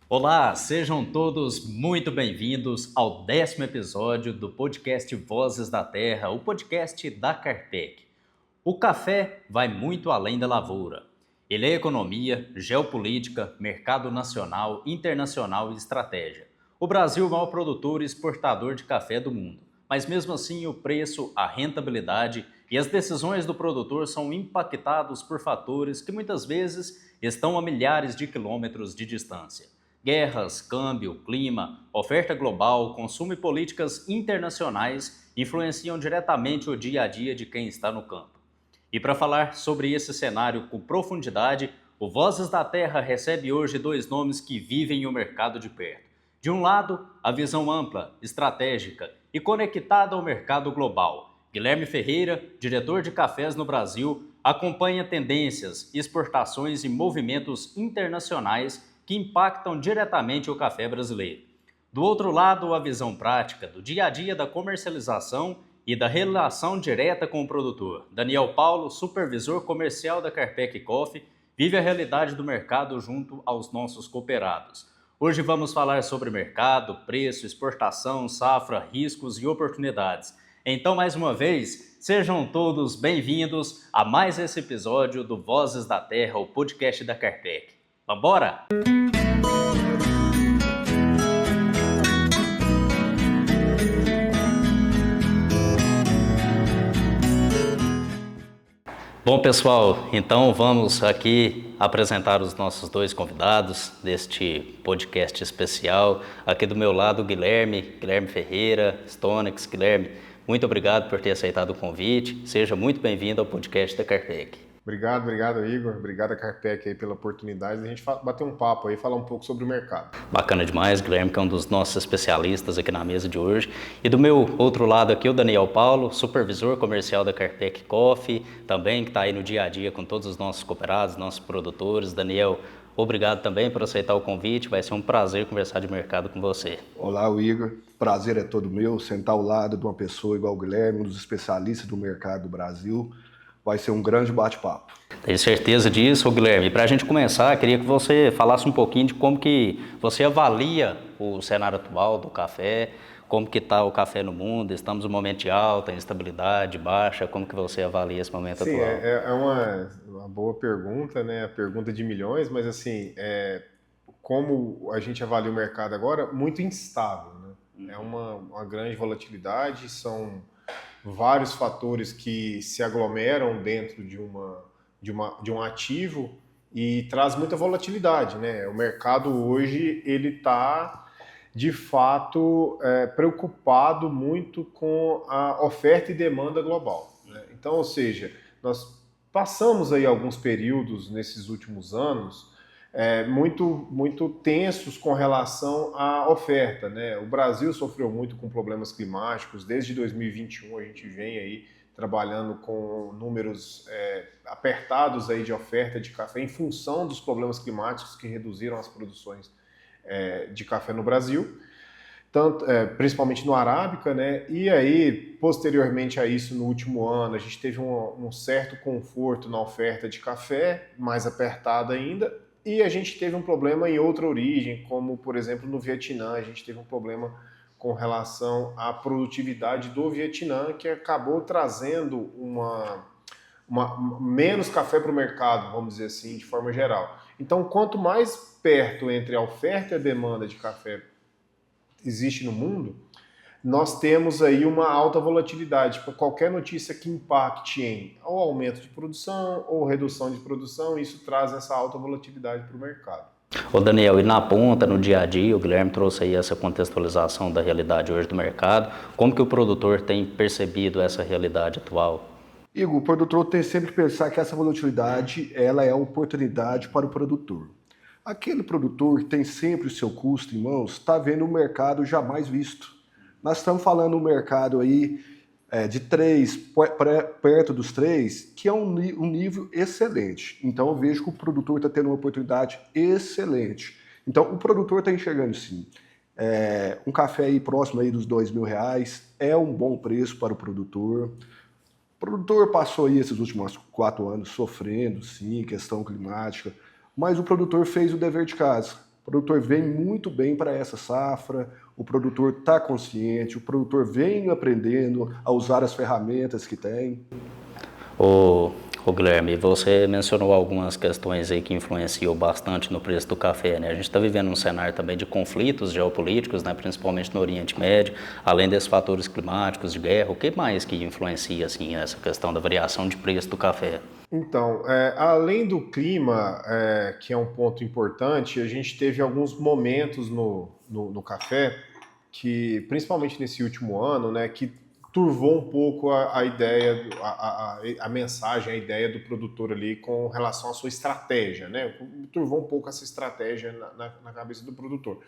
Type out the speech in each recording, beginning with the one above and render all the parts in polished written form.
Olá, sejam todos muito bem-vindos ao 10º episódio do podcast Vozes da Terra, o podcast da Carpec. O café vai muito além da lavoura. Ele é economia, geopolítica, mercado nacional, internacional e estratégia. O Brasil é o maior produtor e exportador de café do mundo, mas mesmo assim o preço, a rentabilidade e as decisões do produtor são impactados por fatores que muitas vezes estão a milhares de quilômetros de distância. Guerras, câmbio, clima, oferta global, consumo e políticas internacionais influenciam diretamente o dia a dia de quem está no campo. E para falar sobre esse cenário com profundidade, o Vozes da Terra recebe hoje dois nomes que vivem o mercado de perto. De um lado, a visão ampla, estratégica e conectada ao mercado global. Guilherme Ferreira, diretor de cafés no Brasil, acompanha tendências, exportações e movimentos internacionais que impactam diretamente o café brasileiro. Do outro lado, a visão prática do dia a dia da comercialização e da relação direta com o produtor. Daniel Paulo, supervisor comercial da Carpec Coffee, vive a realidade do mercado junto aos nossos cooperados. Hoje vamos falar sobre mercado, preço, exportação, safra, riscos e oportunidades. Então, mais uma vez, sejam todos bem-vindos a mais esse episódio do Vozes da Terra, o podcast da Carpec. Vambora? Bom, pessoal, então vamos aqui apresentar os nossos dois convidados deste podcast especial. Aqui do meu lado, Guilherme Ferreira, Stonex. Guilherme, muito obrigado por ter aceitado o convite. Seja muito bem-vindo ao podcast da Carpec. Obrigado, Igor. Obrigado a Carpec aí pela oportunidade de a gente bater um papo aí, falar um pouco sobre o mercado. Bacana demais, Guilherme, que é um dos nossos especialistas aqui na mesa de hoje. E do meu outro lado aqui, o Daniel Paulo, supervisor comercial da Carpec Coffee, também que está aí no dia a dia com todos os nossos cooperados, nossos produtores. Daniel, obrigado também por aceitar o convite. Vai ser um prazer conversar de mercado com você. Olá, Igor. Prazer é todo meu, sentar ao lado de uma pessoa igual o Guilherme, um dos especialistas do mercado do Brasil. Vai ser um grande bate-papo. Tenho certeza disso, Guilherme. Para a gente começar, queria que você falasse um pouquinho de como que você avalia o cenário atual do café, como que está o café no mundo. Estamos em um momento de alta, instabilidade, baixa. Como que você avalia esse momento atual? Sim, é uma boa pergunta, né? A pergunta de milhões, mas assim, como a gente avalia o mercado agora? Muito instável, né? É uma grande volatilidade, são vários fatores que se aglomeram dentro de um ativo e traz muita volatilidade, né? O mercado hoje ele está de fato preocupado muito com a oferta e demanda global, né? Então, ou seja, nós passamos aí alguns períodos nesses últimos anos muito tensos com relação à oferta, né? O Brasil sofreu muito com problemas climáticos. Desde 2021 a gente vem aí trabalhando com números apertados aí de oferta de café em função dos problemas climáticos que reduziram as produções de café no Brasil, principalmente no Arábica, né? E aí, posteriormente a isso, no último ano, a gente teve um certo conforto na oferta de café, mais apertada ainda. E a gente teve um problema em outra origem, como, por exemplo, no Vietnã. A gente teve um problema com relação à produtividade do Vietnã, que acabou trazendo menos café para o mercado, vamos dizer assim, de forma geral. Então, quanto mais perto entre a oferta e a demanda de café existe no mundo, nós temos aí uma alta volatilidade. Qualquer notícia que impacte em ou aumento de produção ou redução de produção, isso traz essa alta volatilidade para o mercado. Ô Daniel, e na ponta, no dia a dia, o Guilherme trouxe aí essa contextualização da realidade hoje do mercado. Como que o produtor tem percebido essa realidade atual? Igor, o produtor tem sempre que pensar que essa volatilidade ela é uma oportunidade para o produtor. Aquele produtor que tem sempre o seu custo em mãos está vendo um mercado jamais visto. Nós estamos falando um mercado aí de 3, perto dos 3, que é um nível excelente. Então eu vejo que o produtor está tendo uma oportunidade excelente. Então o produtor está enxergando sim. Um café aí próximo aí dos R$2.000 é um bom preço para o produtor. O produtor passou aí esses últimos 4 anos sofrendo, sim, questão climática, mas o produtor fez o dever de casa. O produtor vem muito bem para essa safra, o produtor está consciente, o produtor vem aprendendo a usar as ferramentas que tem. Ô Guilherme, você mencionou algumas questões aí que influenciam bastante no preço do café, né? A gente está vivendo um cenário também de conflitos geopolíticos, né? Principalmente no Oriente Médio, além desses fatores climáticos, de guerra, o que mais que influencia, assim, essa questão da variação de preço do café? Então, além do clima, que é um ponto importante, a gente teve alguns momentos no café, que principalmente nesse último ano, né, que turvou um pouco a ideia, a mensagem, a ideia do produtor ali com relação à sua estratégia, né? Turvou um pouco essa estratégia na cabeça do produtor.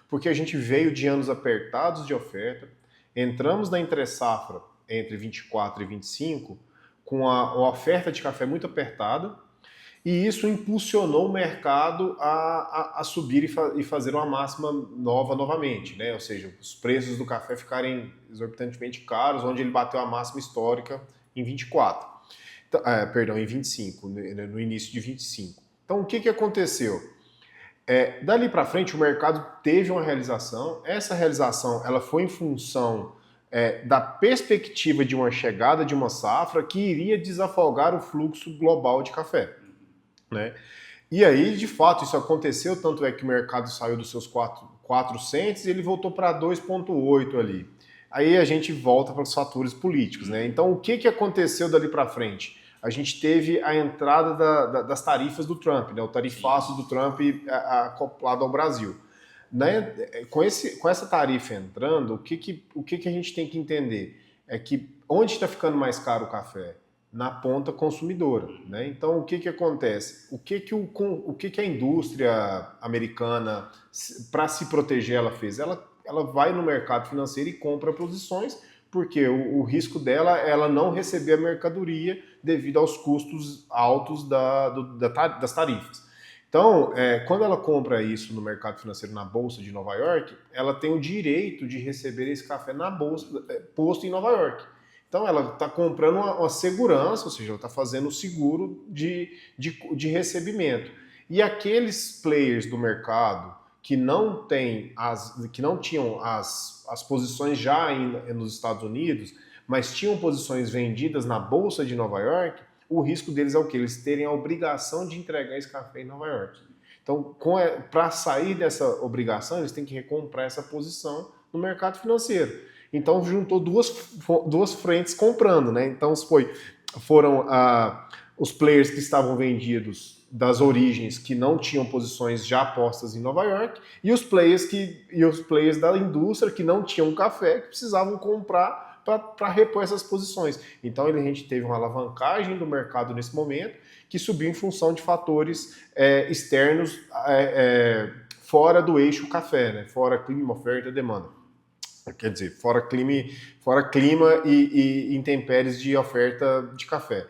Porque a gente veio de anos apertados de oferta, entramos na entre-safra entre 24 e 25 com a oferta de café muito apertada, e isso impulsionou o mercado a subir e fazer uma máxima nova novamente, né? Ou seja, os preços do café ficarem exorbitantemente caros, onde ele bateu a máxima histórica em 24. Então, perdão, em 25, no início de 25. Então, o que aconteceu? Dali para frente, o mercado teve uma realização. Essa realização ela foi em função da perspectiva de uma chegada de uma safra que iria desafogar o fluxo global de café, né? E aí, de fato, isso aconteceu, tanto é que o mercado saiu dos seus 400 e ele voltou para 2,8 ali. Aí a gente volta para os fatores políticos, né? Então, o que aconteceu dali para frente? A gente teve a entrada das tarifas do Trump, né? O tarifaço do Trump acoplado ao Brasil. Né? Com essa tarifa entrando, o que a gente tem que entender? É que onde está ficando mais caro o café? Na ponta consumidora, né? Então, o que acontece? O que a indústria americana, para se proteger, ela fez? Ela vai no mercado financeiro e compra posições, porque o risco dela é ela não receber a mercadoria devido aos custos altos das tarifas. Então, quando ela compra isso no mercado financeiro, na Bolsa de Nova York, ela tem o direito de receber esse café na Bolsa, posto em Nova York. Então, ela está comprando uma segurança, ou seja, ela está fazendo o seguro de recebimento. E aqueles players do mercado que não tinham as posições já nos Estados Unidos, mas tinham posições vendidas na Bolsa de Nova York, o risco deles é o quê? Eles terem a obrigação de entregar esse café em Nova York. Então, para sair dessa obrigação, eles têm que recomprar essa posição no mercado financeiro. Então, juntou duas frentes comprando, né? Então, foram os players que estavam vendidos das origens, que não tinham posições já postas em Nova York, e os players da indústria que não tinham café, que precisavam comprar para repor essas posições. Então, a gente teve uma alavancagem do mercado nesse momento, que subiu em função de fatores externos fora do eixo café, né? Fora clima, oferta e demanda. Quer dizer, fora clima e intempéries de oferta de café.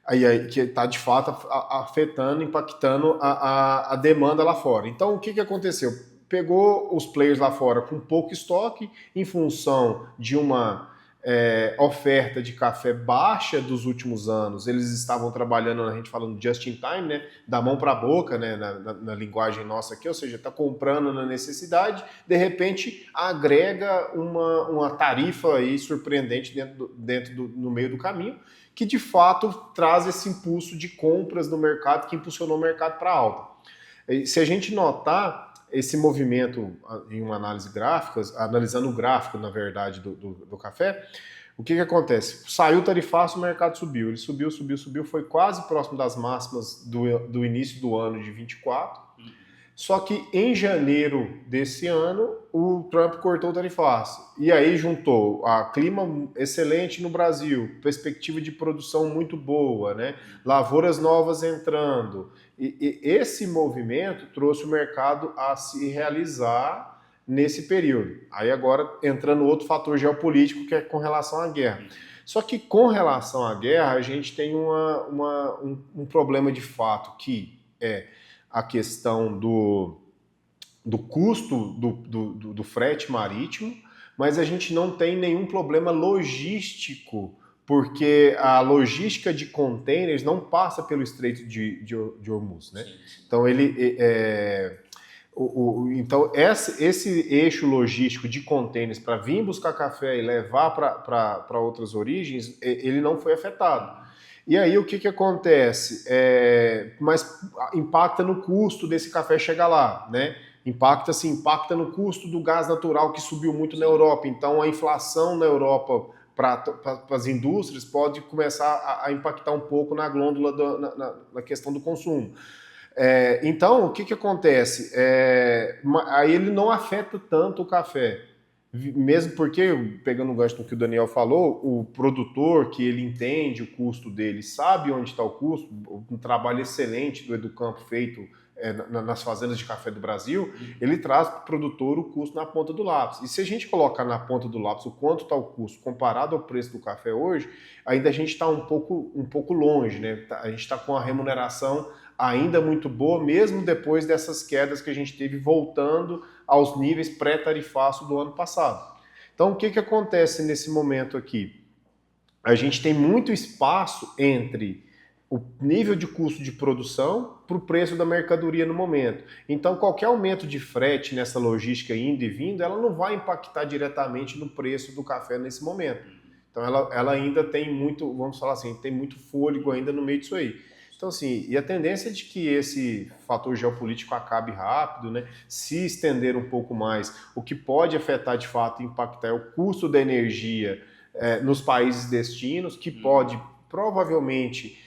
Aí que está, de fato, afetando, impactando a demanda lá fora. Então, o que aconteceu? Pegou os players lá fora com pouco estoque, em função de uma oferta de café baixa dos últimos anos. Eles estavam trabalhando, a gente falando just in time, né, da mão para a boca, né, na linguagem nossa aqui, ou seja, está comprando na necessidade, de repente agrega uma tarifa aí surpreendente no meio do caminho, que de fato traz esse impulso de compras no mercado, que impulsionou o mercado para alta. E se a gente notar esse movimento em uma análise gráfica, analisando o gráfico, na verdade, do café, o que acontece? Saiu o tarifaço, o mercado subiu. Ele subiu, foi quase próximo das máximas do início do ano de 24. Só que em janeiro desse ano, o Trump cortou o tarifaço. E aí juntou a clima excelente no Brasil, perspectiva de produção muito boa, né? Lavouras novas entrando. E esse movimento trouxe o mercado a se realizar nesse período. Aí agora entrando outro fator geopolítico, que é com relação à guerra. Só que com relação à guerra, a gente tem um problema de fato, que é a questão do custo do frete marítimo, mas a gente não tem nenhum problema logístico, porque a logística de containers não passa pelo Estreito de Hormuz, né? Então Então, esse eixo logístico de contêineres para vir buscar café e levar para outras origens, ele não foi afetado. E aí o que acontece? Mas impacta no custo desse café chegar lá, né? Impacta no custo do gás natural que subiu muito na Europa. Então a inflação na Europa para as indústrias pode começar a impactar um pouco na glândula na questão do consumo. Então, o que acontece? Aí ele não afeta tanto o café. Mesmo porque, pegando o gancho do que o Daniel falou, o produtor que ele entende o custo dele, sabe onde está o custo, um trabalho excelente do Educampo feito nas fazendas de café do Brasil, ele traz para o produtor o custo na ponta do lápis. E se a gente colocar na ponta do lápis o quanto está o custo comparado ao preço do café hoje, ainda a gente está um pouco longe, né? A gente está com a remuneração ainda muito boa, mesmo depois dessas quedas que a gente teve voltando aos níveis pré-tarifaço do ano passado. Então, o que acontece nesse momento aqui? A gente tem muito espaço entre o nível de custo de produção para o preço da mercadoria no momento. Então, qualquer aumento de frete nessa logística indo e vindo, ela não vai impactar diretamente no preço do café nesse momento. Então, ela ainda tem muito, vamos falar assim, tem muito fôlego ainda no meio disso aí. Então, assim, e a tendência é de que esse fator geopolítico acabe rápido, né? Se estender um pouco mais, o que pode afetar de fato e impactar é o custo da energia nos países destinos, que pode provavelmente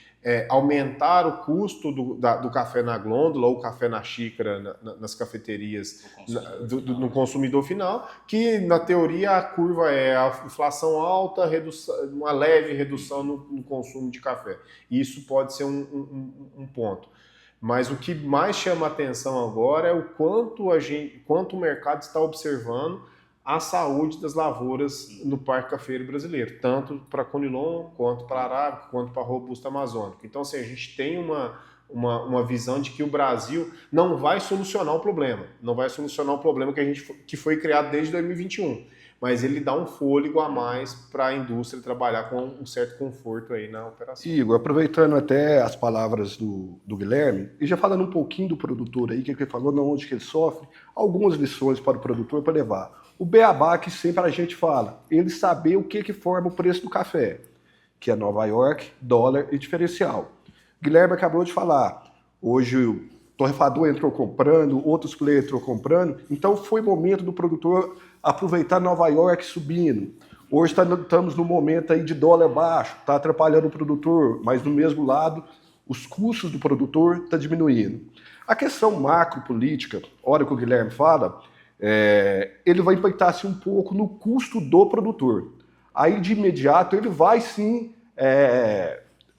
aumentar o custo do café na glôndula ou café na xícara nas cafeterias no consumidor final, que na teoria a curva é a inflação alta, uma leve redução no consumo de café. E isso pode ser um ponto. Mas o que mais chama a atenção agora é o quanto o mercado está observando a saúde das lavouras no Parque Cafeiro Brasileiro, tanto para Conilon, quanto para Arábica, quanto para Robusta Amazônica. Então, assim, a gente tem uma visão de que o Brasil não vai solucionar o problema, que foi criado desde 2021, mas ele dá um fôlego a mais para a indústria trabalhar com um certo conforto aí na operação. Igor, aproveitando até as palavras do Guilherme, e já falando um pouquinho do produtor aí, que ele falou, onde que ele sofre, algumas lições para o produtor para levar. O beabá que sempre a gente fala, ele saber o que forma o preço do café, que é Nova York, dólar e diferencial. Guilherme acabou de falar, hoje o torrefador entrou comprando, outros players entrou comprando, então foi momento do produtor aproveitar Nova York subindo. Hoje estamos no momento aí de dólar baixo, está atrapalhando o produtor, mas do mesmo lado, os custos do produtor estão diminuindo. A questão macro-política, hora que o Guilherme fala, ele vai impactar-se um pouco no custo do produtor. Aí, de imediato, ele vai sim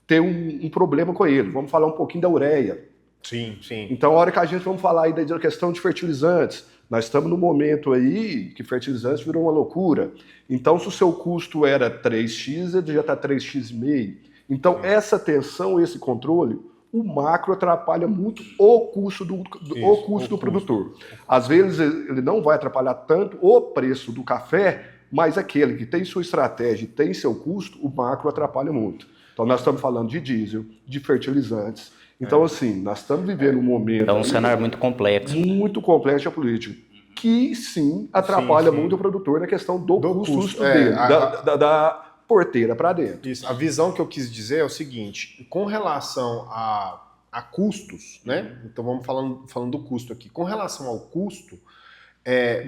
ter um problema com ele. Vamos falar um pouquinho da ureia. Sim, sim. Então, a hora que a gente vamos falar aí da questão de fertilizantes, nós estamos no momento aí que fertilizantes virou uma loucura. Então, se o seu custo era 3x, ele já está 3x,5. Então, essa tensão, esse controle, o macro atrapalha muito o custo do produtor. Às vezes ele não vai atrapalhar tanto o preço do café, mas aquele que tem sua estratégia e tem seu custo, o macro atrapalha muito. Então nós estamos falando de diesel, de fertilizantes. Então assim, nós estamos vivendo um momento... É um cenário muito complexo. Muito complexo a política, que sim atrapalha muito o produtor na questão do custo dele, da porteira para dentro. Isso. A visão que eu quis dizer é o seguinte, com relação a custos, né? Então vamos falando do custo aqui. Com relação ao custo,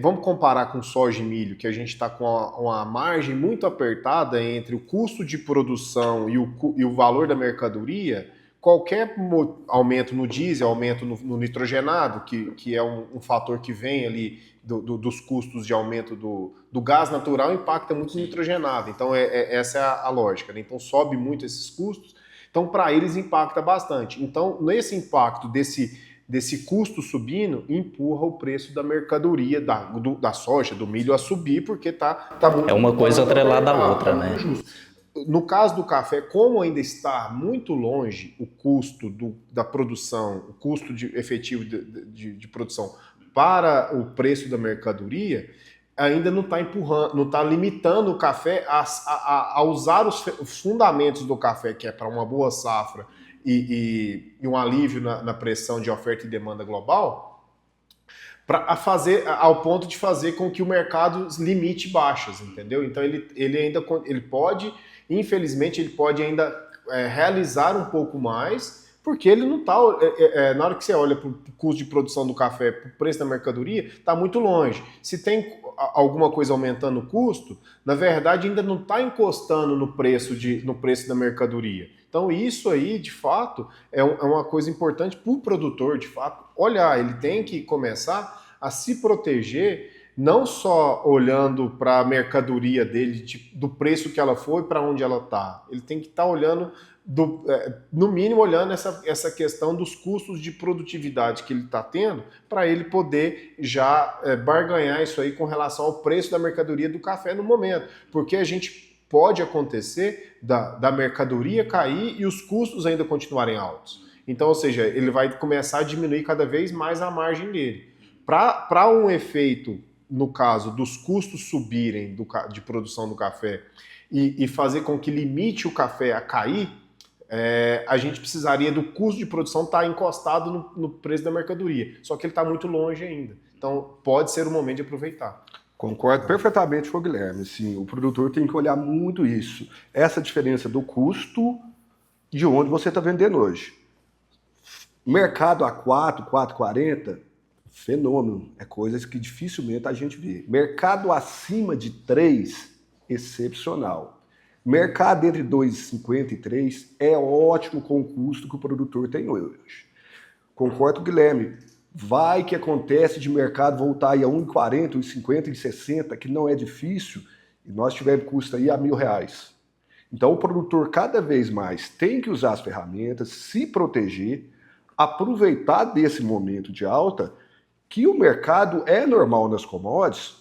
vamos comparar com soja e milho, que a gente está com uma margem muito apertada entre o custo de produção e o valor da mercadoria. Qualquer aumento no diesel, aumento no nitrogenado, que é um fator que vem ali dos custos de aumento do gás natural, impacta muito no nitrogenado. Então, essa é a lógica, né? Então, sobe muito esses custos. Então, para eles, impacta bastante. Então, nesse impacto desse custo subindo, empurra o preço da mercadoria, da soja, do milho a subir, porque tá muito... É uma coisa atrelada à outra, né? No caso do café, como ainda está muito longe o custo da produção, o custo efetivo de produção para o preço da mercadoria, ainda não está empurrando, não está limitando o café a usar os fundamentos do café, que é para uma boa safra e um alívio na pressão de oferta e demanda global, ao ponto de fazer com que o mercado limite baixas, entendeu? Então ele pode, infelizmente, ele pode ainda realizar um pouco mais, porque ele não está, na hora que você olha para o custo de produção do café, para o preço da mercadoria, está muito longe. Se tem alguma coisa aumentando o custo, na verdade ainda não está encostando no preço da mercadoria. Então isso aí, de fato, é uma coisa importante para o produtor, de fato, olhar. Ele tem que começar a se proteger, não só olhando para a mercadoria dele, do preço que ela foi, para onde ela está. Ele tem que estar olhando, no mínimo, olhando essa questão dos custos de produtividade que ele está tendo, para ele poder já barganhar isso aí com relação ao preço da mercadoria do café no momento. Porque a gente pode acontecer da mercadoria cair e os custos ainda continuarem altos. Então, ou seja, ele vai começar a diminuir cada vez mais a margem dele. Para um efeito, no caso, dos custos subirem de produção do café e fazer com que limite o café a cair, a gente precisaria do custo de produção estar encostado no preço da mercadoria. Só que ele está muito longe ainda. Então, pode ser o momento de aproveitar. Concordo perfeitamente com o Guilherme. Sim, o produtor tem que olhar muito isso. Essa diferença do custo de onde você está vendendo hoje. Mercado a 4,40, fenômeno. É coisas que dificilmente a gente vê. Mercado acima de 3, excepcional. Mercado entre 2,50 e 3 é ótimo com o custo que o produtor tem hoje. Concordo com o Guilherme. Vai que acontece de mercado voltar aí a 1,40, 1,50, 1,60, que não é difícil, e nós tivemos custo aí a R$1.000. Então o produtor cada vez mais tem que usar as ferramentas, se proteger, aproveitar desse momento de alta, que o mercado é normal nas commodities,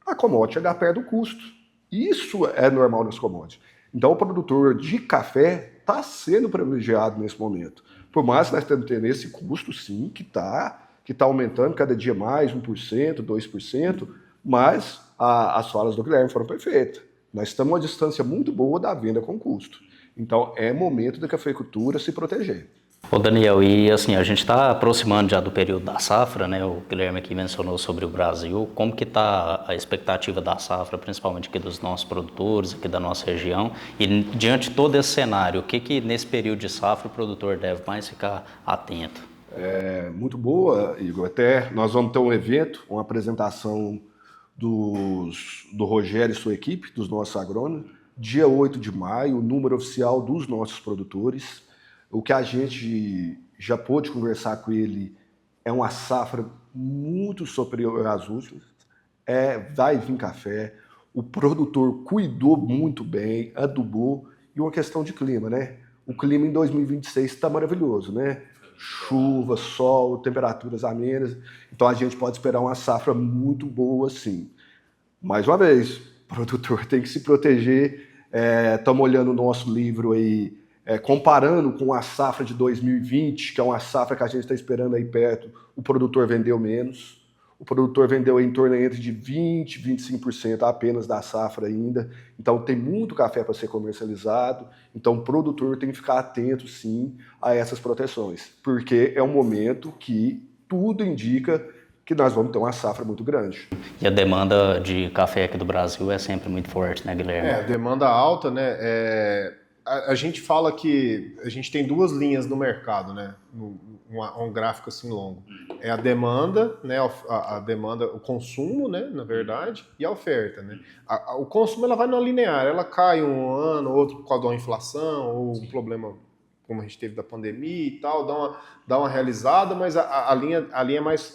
a commodity chegar perto do custo. Isso é normal nas commodities. Então o produtor de café está sendo privilegiado nesse momento. Por mais que nós estamos tendo esse custo, sim, que está aumentando cada dia mais, 1%, 2%, mas as falas do Guilherme foram perfeitas. Nós estamos a uma distância muito boa da venda com custo. Então, é momento da cafeicultura se proteger. Ô Daniel, e assim, a gente está aproximando já do período da safra, né? O Guilherme aqui mencionou sobre o Brasil. Como que está a expectativa da safra, principalmente aqui dos nossos produtores, aqui da nossa região? E diante de todo esse cenário, o que nesse período de safra o produtor deve mais ficar atento? Muito boa, Igor. Até nós vamos ter um evento, uma apresentação do Rogério e sua equipe, dos nossos agrônomos, dia 8 de maio, o número oficial dos nossos produtores. O que a gente já pôde conversar com ele é uma safra muito superior às últimas. Vai vir café, o produtor cuidou muito bem, adubou, e uma questão de clima, né? O clima em 2026 está maravilhoso, né? Chuva, sol, temperaturas amenas. Então a gente pode esperar uma safra muito boa, sim. Mais uma vez, o produtor tem que se proteger. Estamos olhando o nosso livro aí, comparando com a safra de 2020, que é uma safra que a gente está esperando aí perto, o produtor vendeu menos. O produtor vendeu em torno entre de 20% e 25% apenas da safra ainda. Então tem muito café para ser comercializado. Então o produtor tem que ficar atento, sim, a essas proteções. Porque é um momento que tudo indica que nós vamos ter uma safra muito grande. E a demanda de café aqui do Brasil é sempre muito forte, né, Guilherme? A demanda alta, né? A gente fala que a gente tem duas linhas no mercado, né? Um gráfico assim longo. É a demanda, né? A demanda, o consumo, né? Na verdade, e a oferta, né? O consumo ela vai na linear, ela cai um ano, outro por causa de uma inflação ou um problema como a gente teve da pandemia e tal, dá uma realizada, mas a linha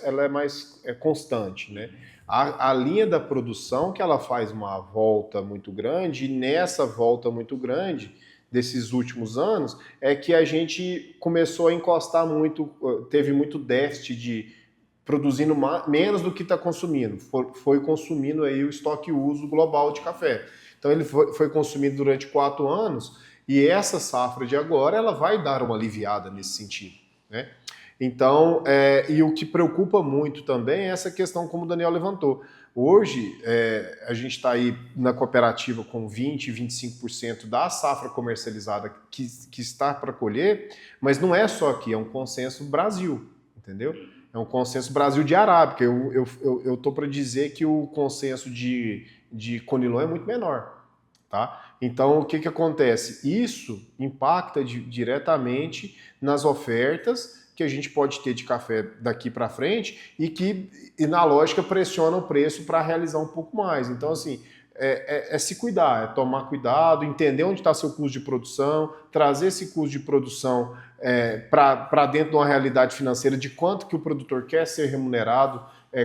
é mais constante, né? A linha da produção que ela faz uma volta muito grande, e nessa volta muito grande desses últimos anos, é que a gente começou a encostar muito, teve muito déficit de produzindo menos do que está consumindo. Foi consumindo aí o estoque uso global de café. Então ele foi consumido durante 4 anos, e essa safra de agora ela vai dar uma aliviada nesse sentido, né? Então, e o que preocupa muito também é essa questão como o Daniel levantou. Hoje, a gente está aí na cooperativa com 20%, 25% da safra comercializada que está para colher, mas não é só aqui, é um consenso Brasil, entendeu? É um consenso Brasil de arábica. Eu tô para dizer que o consenso de Conilon é muito menor. Tá? Então, o que acontece? Isso impacta diretamente nas ofertas que a gente pode ter de café daqui para frente e na lógica pressiona o preço para realizar um pouco mais. Então, assim, é se cuidar, é tomar cuidado, entender onde está seu custo de produção, trazer esse custo de produção para dentro de uma realidade financeira de quanto que o produtor quer ser remunerado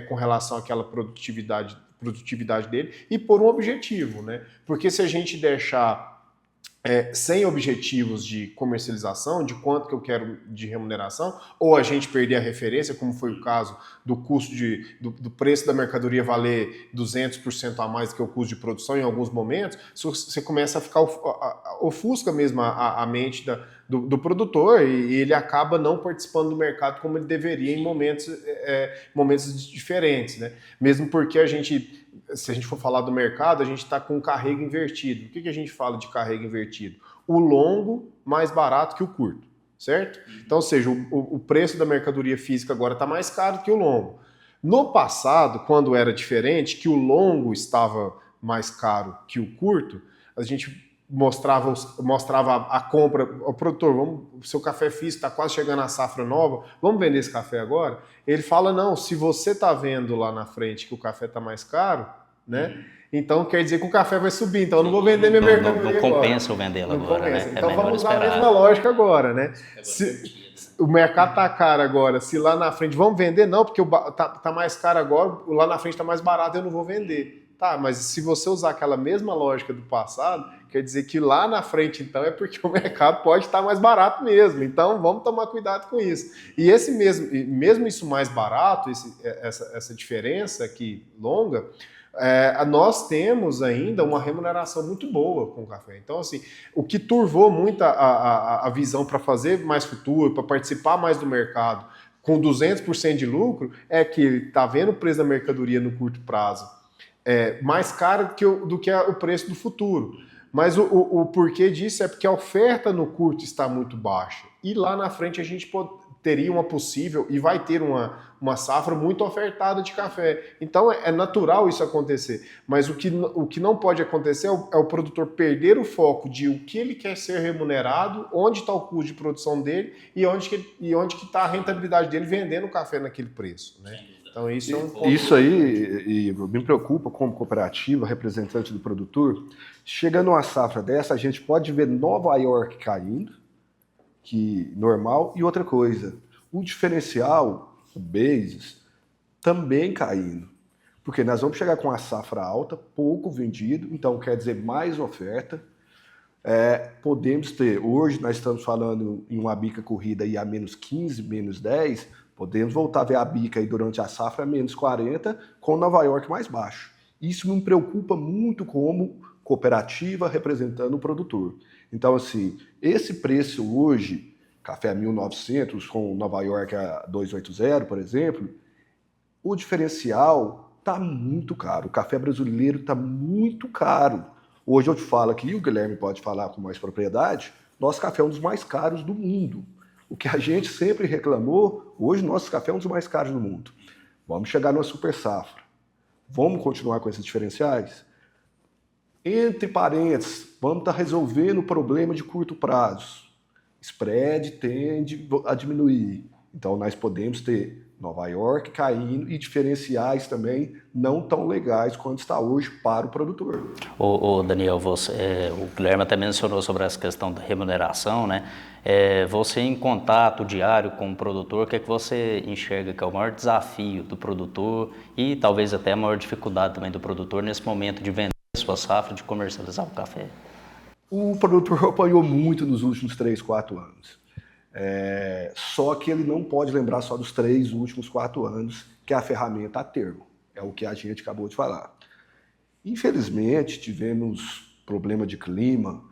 com relação àquela produtividade dele e por um objetivo, né? Porque se a gente deixar sem objetivos de comercialização, de quanto que eu quero de remuneração, ou a gente perder a referência, como foi o caso do custo do preço da mercadoria valer 200% a mais do que o custo de produção em alguns momentos, você começa a ficar ofusca mesmo a mente do produtor e ele acaba não participando do mercado como ele deveria em momentos diferentes, né? Mesmo porque se a gente for falar do mercado, a gente está com um carrego invertido. O que a gente fala de carrego invertido? O longo mais barato que o curto, certo? Então, ou seja, o preço da mercadoria física agora está mais caro que o longo. No passado, quando era diferente, que o longo estava mais caro que o curto, a gente mostrava a compra, o produtor, o seu café físico está quase chegando à safra nova, vamos vender esse café agora? Ele fala, não, se você está vendo lá na frente que o café está mais caro, né? Então quer dizer que o café vai subir, então eu não vou vender minha mercadoria agora. Não compensa eu vendê-la agora, né? Então vamos usar a mesma lógica agora, né? O mercado está caro agora, se lá na frente, vamos vender? Não, porque tá mais caro agora, lá na frente está mais barato, eu não vou vender. Tá, mas se você usar aquela mesma lógica do passado, quer dizer que lá na frente, então, é porque o mercado pode estar mais barato mesmo. Então, vamos tomar cuidado com isso. E mesmo isso mais barato, essa diferença aqui longa, nós temos ainda uma remuneração muito boa com o café. Então, assim, o que turvou muito a visão para fazer mais futuro, para participar mais do mercado com 200% de lucro, é que ele está vendo o preço da mercadoria no curto prazo mais caro do que o preço do futuro. Mas o porquê disso é porque a oferta no curto está muito baixa. E lá na frente a gente teria uma possível e vai ter uma safra muito ofertada de café. Então é natural isso acontecer. Mas o que não pode acontecer é o produtor perder o foco de o que ele quer ser remunerado, onde está o custo de produção dele e onde que está a rentabilidade dele vendendo o café naquele preço, né? Então isso é um ponto. Isso aí me preocupa como cooperativa, representante do produtor. Chegando uma safra dessa, a gente pode ver Nova York caindo, que normal, e outra coisa, o diferencial, o basis, também caindo. Porque nós vamos chegar com uma safra alta, pouco vendido, então quer dizer mais oferta. Podemos ter, hoje nós estamos falando em uma bica corrida aí a menos 15, menos 10, podemos voltar a ver a bica aí durante a safra menos 40, com Nova York mais baixo. Isso me preocupa muito como cooperativa representando o produtor. Então, assim, esse preço hoje, café a 1.900 com Nova York a 280, por exemplo, o diferencial está muito caro. O café brasileiro está muito caro. Hoje eu te falo aqui, o Guilherme pode falar com mais propriedade, nosso café é um dos mais caros do mundo. O que a gente sempre reclamou, hoje nosso café é um dos mais caros do mundo. Vamos chegar numa super safra. Vamos continuar com esses diferenciais? Entre parênteses, vamos estar resolvendo o problema de curto prazo. Spread tende a diminuir. Então nós podemos ter Nova York caindo e diferenciais também não tão legais quanto está hoje para o produtor. Daniel, o Guilherme até mencionou sobre essa questão da remuneração, né? Você em contato diário com o produtor, o que é que você enxerga que é o maior desafio do produtor e talvez até a maior dificuldade também do produtor nesse momento de vender a sua safra, de comercializar o café? O produtor apanhou muito nos últimos 3, 4 anos. Só que ele não pode lembrar só dos 3 últimos 4 anos, que é a ferramenta a termo. É o que a gente acabou de falar. Infelizmente, tivemos problema de clima,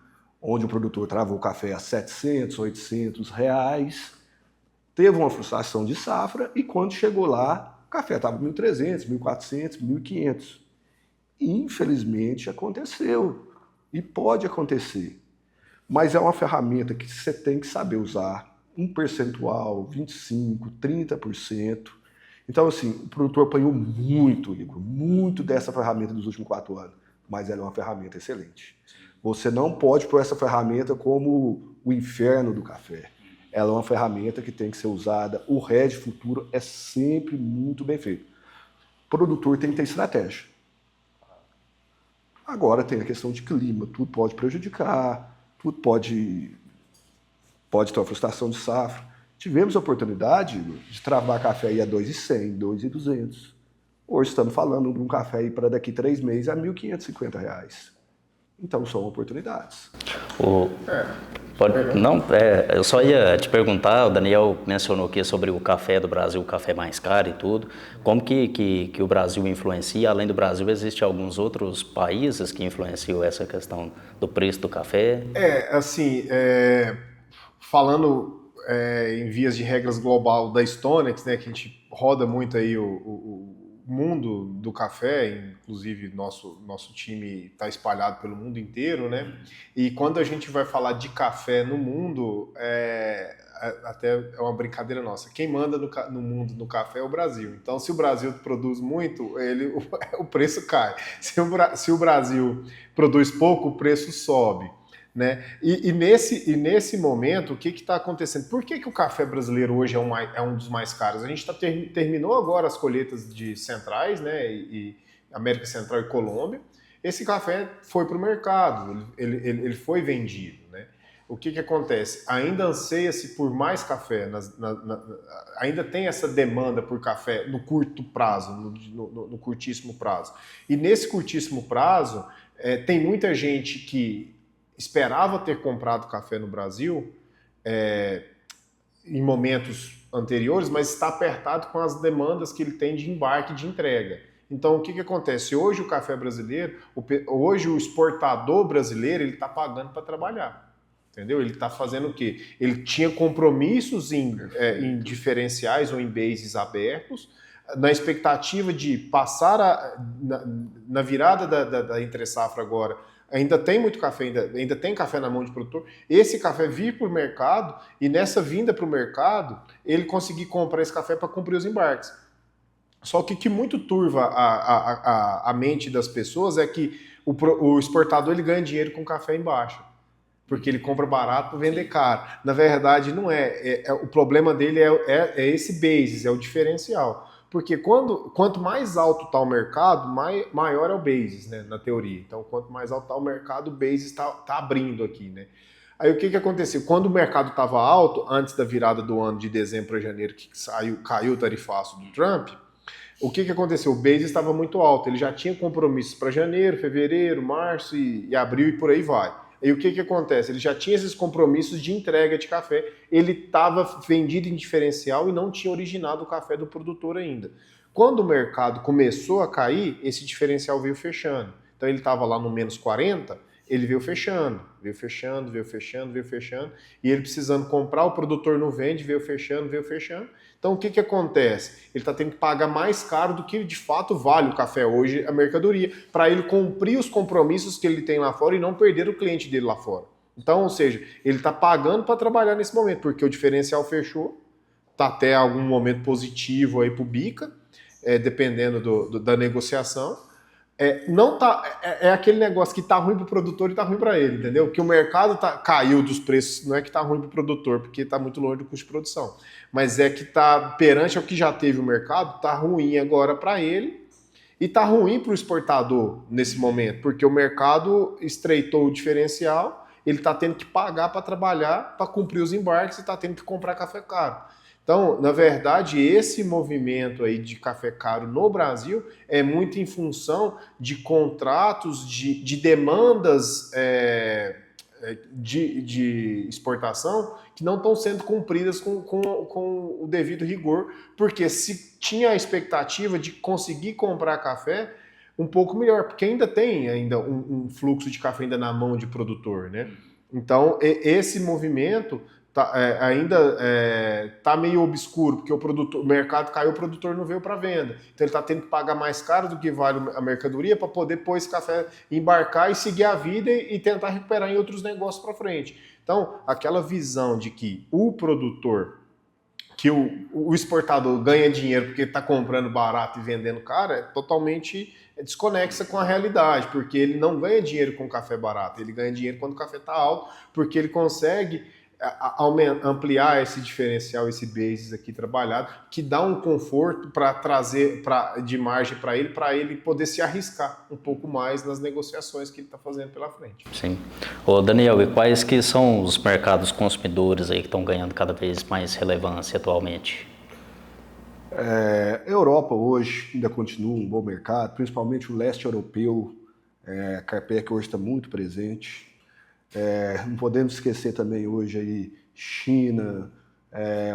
onde o produtor travou o café a 700, 800 reais, teve uma frustração de safra e quando chegou lá, o café estava 1.300, 1.400, 1.500. Infelizmente, aconteceu. E pode acontecer. Mas é uma ferramenta que você tem que saber usar. Um percentual, 25%, 30%, Então, assim, o produtor apanhou muito, Igor, muito dessa ferramenta dos últimos 4 anos, mas ela é uma ferramenta excelente. Você não pode pôr essa ferramenta como o inferno do café. Ela é uma ferramenta que tem que ser usada. O RED futuro é sempre muito bem feito. O produtor tem que ter estratégia. Agora tem a questão de clima, tudo pode prejudicar, tudo pode ter uma frustração de safra. Tivemos a oportunidade de travar café aí a 2.100, 2.200. Hoje estamos falando de um café aí para daqui 3 meses a R$ 1.550. Então são oportunidades. Eu só ia te perguntar, o Daniel mencionou aqui sobre o café do Brasil, o café mais caro e tudo. Como que o Brasil influencia? Além do Brasil, existem alguns outros países que influenciam essa questão do preço do café? Falando em vias de regras global da Stonex, né, que a gente roda muito aí o mundo do café, inclusive nosso time está espalhado pelo mundo inteiro, né? E quando a gente vai falar de café no mundo, até é uma brincadeira nossa. Quem manda no mundo no café é o Brasil. Então, se o Brasil produz muito, o preço cai. Se o Brasil produz pouco, o preço sobe. Né? E nesse momento, o que está acontecendo? Por que o café brasileiro hoje é um dos mais caros? A gente terminou agora as colheitas de centrais, né? E América Central e Colômbia. Esse café foi para o mercado, ele foi vendido. Né? O que acontece? Ainda anseia-se por mais café, ainda tem essa demanda por café no curto prazo, no curtíssimo prazo. E nesse curtíssimo prazo, tem muita gente que esperava ter comprado café no Brasil em momentos anteriores, mas está apertado com as demandas que ele tem de embarque de entrega. Então, o que acontece? Hoje o café brasileiro, hoje o exportador brasileiro, ele está pagando para trabalhar. Entendeu? Ele está fazendo o quê? Ele tinha compromissos em diferenciais ou em bases abertos, na expectativa de passar na virada da entre-safra agora. Ainda tem muito café, ainda tem café na mão de produtor. Esse café vir para o mercado e nessa vinda para o mercado, ele conseguir comprar esse café para cumprir os embarques. Só que muito turva a mente das pessoas é que o exportador ele ganha dinheiro com café em baixa, porque ele compra barato para vender caro. Na verdade, não é. O problema dele é esse basis, é o diferencial. Porque quanto mais alto está o mercado, maior é o basis, né, na teoria. Então, quanto mais alto está o mercado, o basis está abrindo aqui. Né? Aí o que aconteceu? Quando o mercado estava alto, antes da virada do ano de dezembro para janeiro, que caiu o tarifaço do Trump, o que aconteceu? O basis estava muito alto, ele já tinha compromissos para janeiro, fevereiro, março e abril e por aí vai. E o que acontece? Ele já tinha esses compromissos de entrega de café, ele estava vendido em diferencial e não tinha originado o café do produtor ainda. Quando o mercado começou a cair, esse diferencial veio fechando. Então ele estava lá no menos 40, ele veio fechando, e ele precisando comprar, o produtor não vende, veio fechando. Então o que acontece? Ele está tendo que pagar mais caro do que de fato vale o café hoje, a mercadoria, para ele cumprir os compromissos que ele tem lá fora e não perder o cliente dele lá fora. Então, ou seja, ele está pagando para trabalhar nesse momento, porque o diferencial fechou, está até algum momento positivo aí para o Bica, dependendo da negociação. É aquele negócio que tá ruim pro produtor e tá ruim para ele, entendeu? Que o mercado caiu dos preços, não é que tá ruim pro produtor, porque tá muito longe do custo de produção, mas é que tá perante ao que já teve o mercado, tá ruim agora para ele e tá ruim pro exportador nesse momento, porque o mercado estreitou o diferencial, ele tá tendo que pagar para trabalhar, para cumprir os embarques e tá tendo que comprar café caro. Então, na verdade, esse movimento aí de café caro no Brasil é muito em função de contratos, de demandas de exportação que não estão sendo cumpridas com o devido rigor, porque se tinha a expectativa de conseguir comprar café um pouco melhor, porque ainda tem um fluxo de café ainda na mão de produtor, né? Então, esse movimento ainda está meio obscuro, porque o mercado caiu, o produtor não veio para venda. Então ele está tendo que pagar mais caro do que vale a mercadoria para poder pôr esse café, embarcar e seguir a vida e tentar recuperar em outros negócios para frente. Então, aquela visão de que o produtor que o exportador ganha dinheiro porque está comprando barato e vendendo caro é totalmente desconexa com a realidade, porque ele não ganha dinheiro com café barato, ele ganha dinheiro quando o café está alto, porque ele consegue ampliar esse diferencial, esse basis aqui trabalhado, que dá um conforto para trazer de margem para ele poder se arriscar um pouco mais nas negociações que ele está fazendo pela frente. Sim. Ô Daniel, e quais que são os mercados consumidores aí que estão ganhando cada vez mais relevância atualmente? A Europa hoje ainda continua um bom mercado, principalmente o leste europeu. A Carpec hoje está muito presente. Não podemos esquecer também hoje aí China,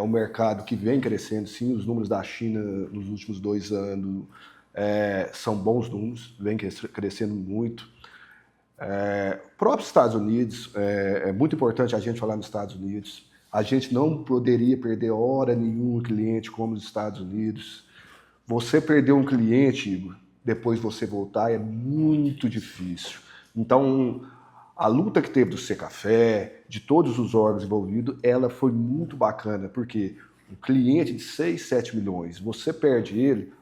um mercado que vem crescendo, sim. Os números da China nos últimos 2 anos são bons números, vem crescendo muito. Próprios Estados Unidos, é muito importante a gente falar nos Estados Unidos. A gente não poderia perder hora nenhuma um cliente como os Estados Unidos. Você perder um cliente, Igor, depois você voltar é muito difícil. Então, a luta que teve do Secafé, de todos os órgãos envolvidos, ela foi muito bacana, porque um cliente de 6, 7 milhões, você perde ele,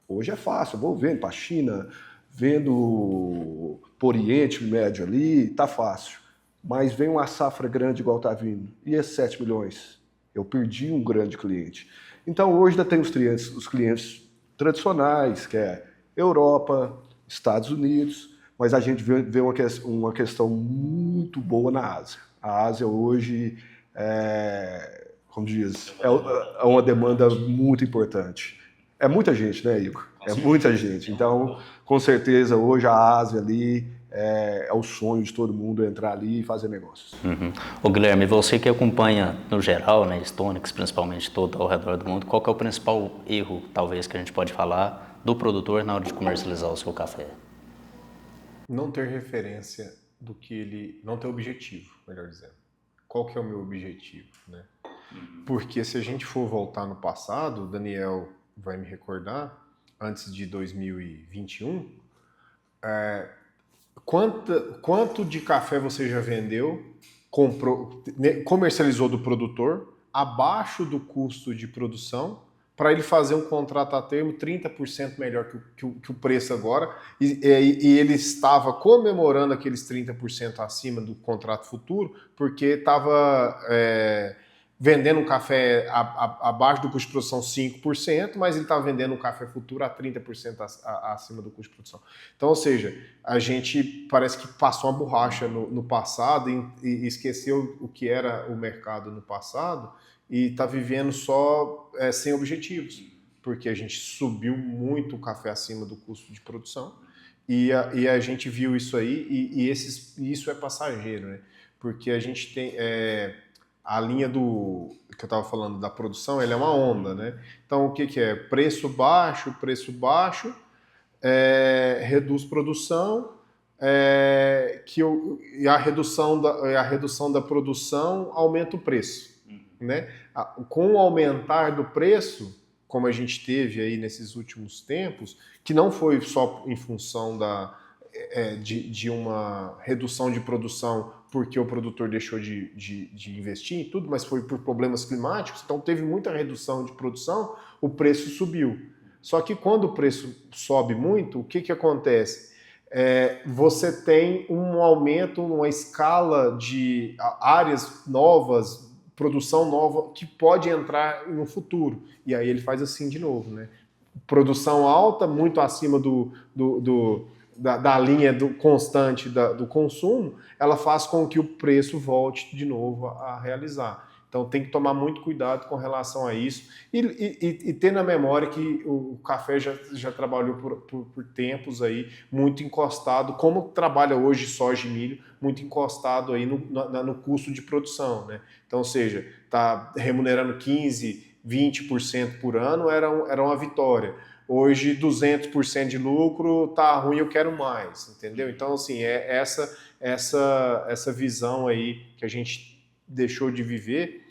hoje é fácil, eu vou vendo para a China, vendo por Oriente Médio ali, tá fácil. Mas vem uma safra grande igual tá vindo, e esses 7 milhões? Eu perdi um grande cliente. Então hoje ainda tem os clientes tradicionais, que é Europa, Estados Unidos, mas a gente vê uma questão muito boa na Ásia. A Ásia hoje, como diz, é uma demanda muito importante. É muita gente, né, Igor? É muita gente. Então, com certeza, hoje a Ásia ali é o sonho de todo mundo entrar ali e fazer negócios. Uhum. Ô Guilherme, você que acompanha no geral, né, Stonix, principalmente todo ao redor do mundo, qual que é o principal erro, talvez, que a gente pode falar do produtor na hora de comercializar o seu café? Não ter referência do que ele... Não ter objetivo, melhor dizendo. Qual que é o meu objetivo, né? Porque se a gente for voltar no passado, o Daniel vai me recordar, antes de 2021, quanto de café você já vendeu, comercializou do produtor, abaixo do custo de produção, para ele fazer um contrato a termo 30% melhor que o preço agora, e ele estava comemorando aqueles 30% acima do contrato futuro, porque estava vendendo um café abaixo do custo de produção 5%, mas ele estava vendendo um café futuro a 30% acima do custo de produção. Então, ou seja, a gente parece que passou uma borracha no passado e esqueceu o que era o mercado no passado, e está vivendo só sem objetivos, porque a gente subiu muito o café acima do custo de produção, e a gente viu isso aí, e isso é passageiro, né? Porque a gente tem... a linha que eu estava falando da produção, ela é uma onda, né? Então, o que é? Preço baixo, reduz produção, e a redução da produção aumenta o preço. Né? Com o aumentar do preço, como a gente teve aí nesses últimos tempos, que não foi só em função de uma redução de produção porque o produtor deixou de investir em tudo, mas foi por problemas climáticos, então teve muita redução de produção, o preço subiu. Só que quando o preço sobe muito, o que acontece? Você tem um aumento, uma escala de áreas novas, produção nova que pode entrar no futuro. E aí ele faz assim de novo, né? Produção alta, muito acima da linha constante do consumo, ela faz com que o preço volte de novo a realizar. Então tem que tomar muito cuidado com relação a isso e ter na memória que o café já trabalhou por tempos aí muito encostado, como trabalha hoje soja e milho, muito encostado aí no custo de produção, né? Então, ou seja, está remunerando 15%, 20% por ano, era uma vitória. Hoje 200% de lucro, tá ruim, eu quero mais, entendeu? Então, assim, essa visão aí que a gente deixou de viver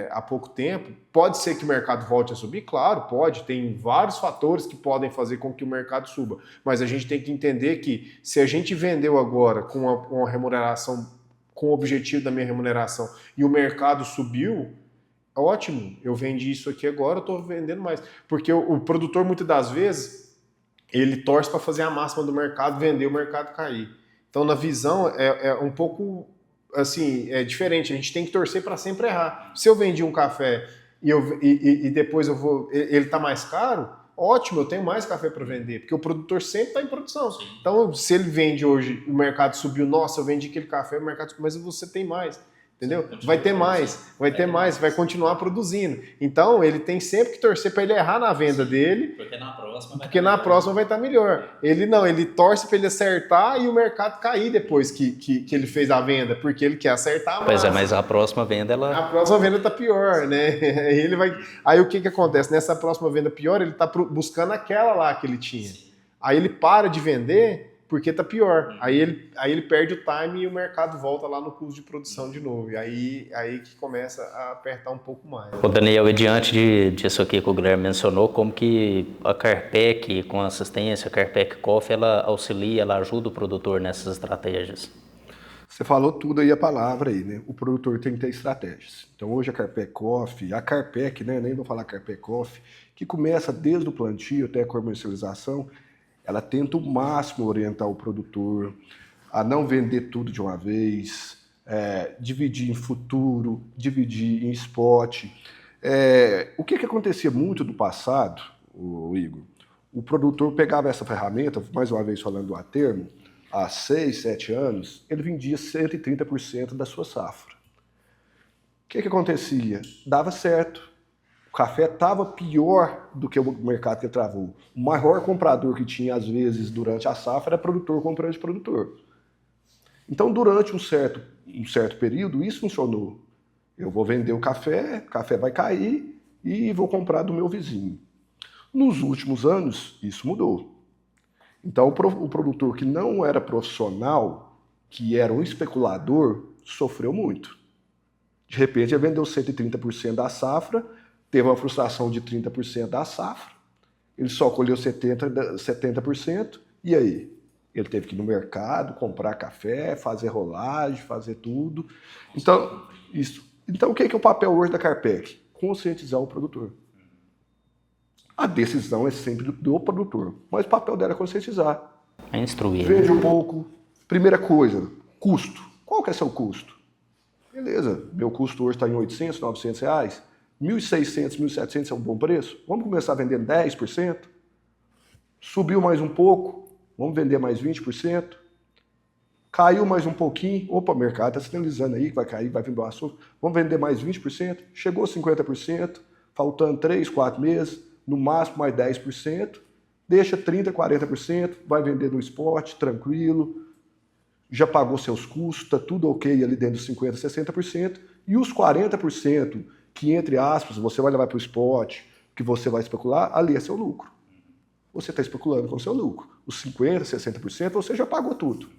há pouco tempo. Pode ser que o mercado volte a subir? Claro, pode. Tem vários fatores que podem fazer com que o mercado suba. Mas a gente tem que entender que se a gente vendeu agora com uma remuneração, com o objetivo da minha remuneração, e o mercado subiu, ótimo, eu vendi isso aqui agora, eu estou vendendo mais. Porque o produtor, muitas das vezes, ele torce para fazer a máxima do mercado, vender, o mercado cair. Então, na visão, é um pouco, assim, é diferente. A gente tem que torcer para sempre errar. Se eu vendi um café e depois ele está mais caro, ótimo, eu tenho mais café para vender, porque o produtor sempre está em produção. Então, se ele vende hoje, o mercado subiu, nossa, eu vendi aquele café, o mercado subiu, mas você tem mais. Entendeu? Vai ter mais, vai continuar produzindo. Então, ele tem sempre que torcer para ele errar na venda dele, porque na próxima vai estar melhor. Ele torce para ele acertar e o mercado cair depois que ele fez a venda, porque ele quer acertar mais. Pois é, mas a próxima venda, A próxima venda tá pior, né? Aí o que acontece? Nessa próxima venda pior, ele tá buscando aquela lá que ele tinha. Aí ele para de vender porque tá pior. Aí ele perde o time e o mercado volta lá no custo de produção de novo. E aí que começa a apertar um pouco mais. Ô Daniel, e diante disso aqui que o Guilherme mencionou, como que a Carpec, com assistência, a Carpec Coffee, ela auxilia, ela ajuda o produtor nessas estratégias? Você falou tudo aí, a palavra aí, né? O produtor tem que ter estratégias. Então hoje a Carpec Coffee, a Carpec, né? Nem vou falar Carpec Coffee, que começa desde o plantio até a comercialização, ela tenta o máximo orientar o produtor a não vender tudo de uma vez, dividir em futuro, dividir em spot. O que acontecia muito no passado, Igor? O produtor pegava essa ferramenta, mais uma vez falando do termo, há 6, 7 anos, ele vendia 130% da sua safra. O que acontecia? Dava certo. O café estava pior do que o mercado que travou. O maior comprador que tinha, às vezes, durante a safra era produtor comprando de produtor. Então, durante um certo período, isso funcionou. Eu vou vender o café vai cair e vou comprar do meu vizinho. Nos últimos anos, isso mudou. Então, o produtor que não era profissional, que era um especulador, sofreu muito. De repente, ele vendeu 130% da safra, teve uma frustração de 30% da safra, ele só colheu 70%, e aí? Ele teve que ir no mercado, comprar café, fazer rolagem, fazer tudo. Então, o que é o papel hoje da Carpec? Conscientizar o produtor. A decisão é sempre do produtor, mas o papel dela é conscientizar. É instruir. Vende um pouco. Primeira coisa, custo. Qual que é seu custo? Beleza, meu custo hoje está em 800, 900 reais. 1.600, 1.700 é um bom preço? Vamos começar a vender 10%? Subiu mais um pouco? Vamos vender mais 20%? Caiu mais um pouquinho? Opa, o mercado está sinalizando aí que vai cair, vai vir do assunto. Vamos vender mais 20%? Chegou a 50%, faltando 3, 4 meses, no máximo mais 10%. Deixa 30%, 40%, vai vender no spot, tranquilo. Já pagou seus custos, está tudo ok ali dentro dos 50%, 60%. E os 40%, que, entre aspas, você vai levar para o spot, que você vai especular, ali é seu lucro. Você está especulando com o seu lucro. Os 50%, 60%, você já pagou tudo.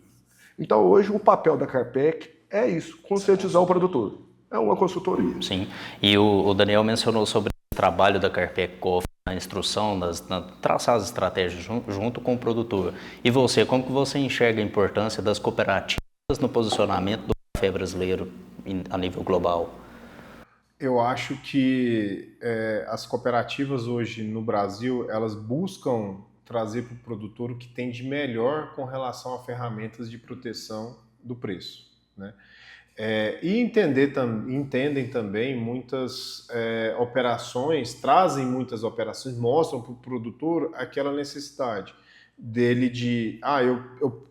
Então, hoje, o papel da Carpec é isso, conscientizar o produtor. É uma consultoria. Sim, e o Daniel mencionou sobre o trabalho da Carpec Coffee na instrução, traçar as estratégias junto com o produtor. E você, como que você enxerga a importância das cooperativas no posicionamento do café brasileiro a nível global? Eu acho que as cooperativas hoje no Brasil, elas buscam trazer para o produtor o que tem de melhor com relação a ferramentas de proteção do preço, né? E entendem também muitas operações, trazem muitas operações, mostram para o produtor aquela necessidade dele de,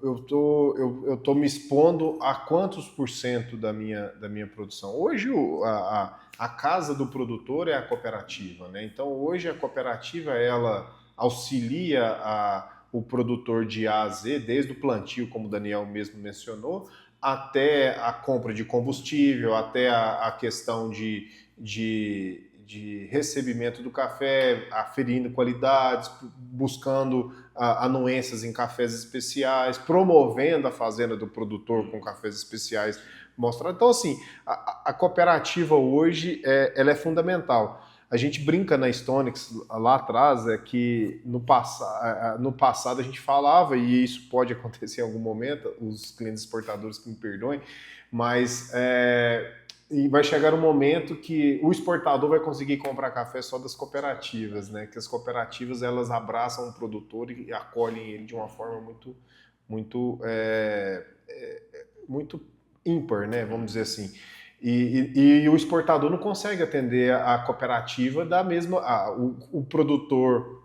eu tô me expondo a quantos por cento da minha produção. Hoje a casa do produtor é a cooperativa, né? Então hoje a cooperativa ela auxilia o produtor de A a Z, desde o plantio, como o Daniel mesmo mencionou, até a compra de combustível, até a questão de recebimento do café, aferindo qualidades, buscando anuências em cafés especiais, promovendo a fazenda do produtor com cafés especiais mostrados. Então, assim, a cooperativa hoje ela é fundamental. A gente brinca na Stonix lá atrás, que no passado a gente falava, e isso pode acontecer em algum momento, os clientes exportadores que me perdoem, mas e vai chegar um momento que o exportador vai conseguir comprar café só das cooperativas, né? Que as cooperativas elas abraçam o produtor e acolhem ele de uma forma muito, muito ímpar, né? Vamos dizer assim. E o exportador não consegue atender a cooperativa da mesma, o produtor,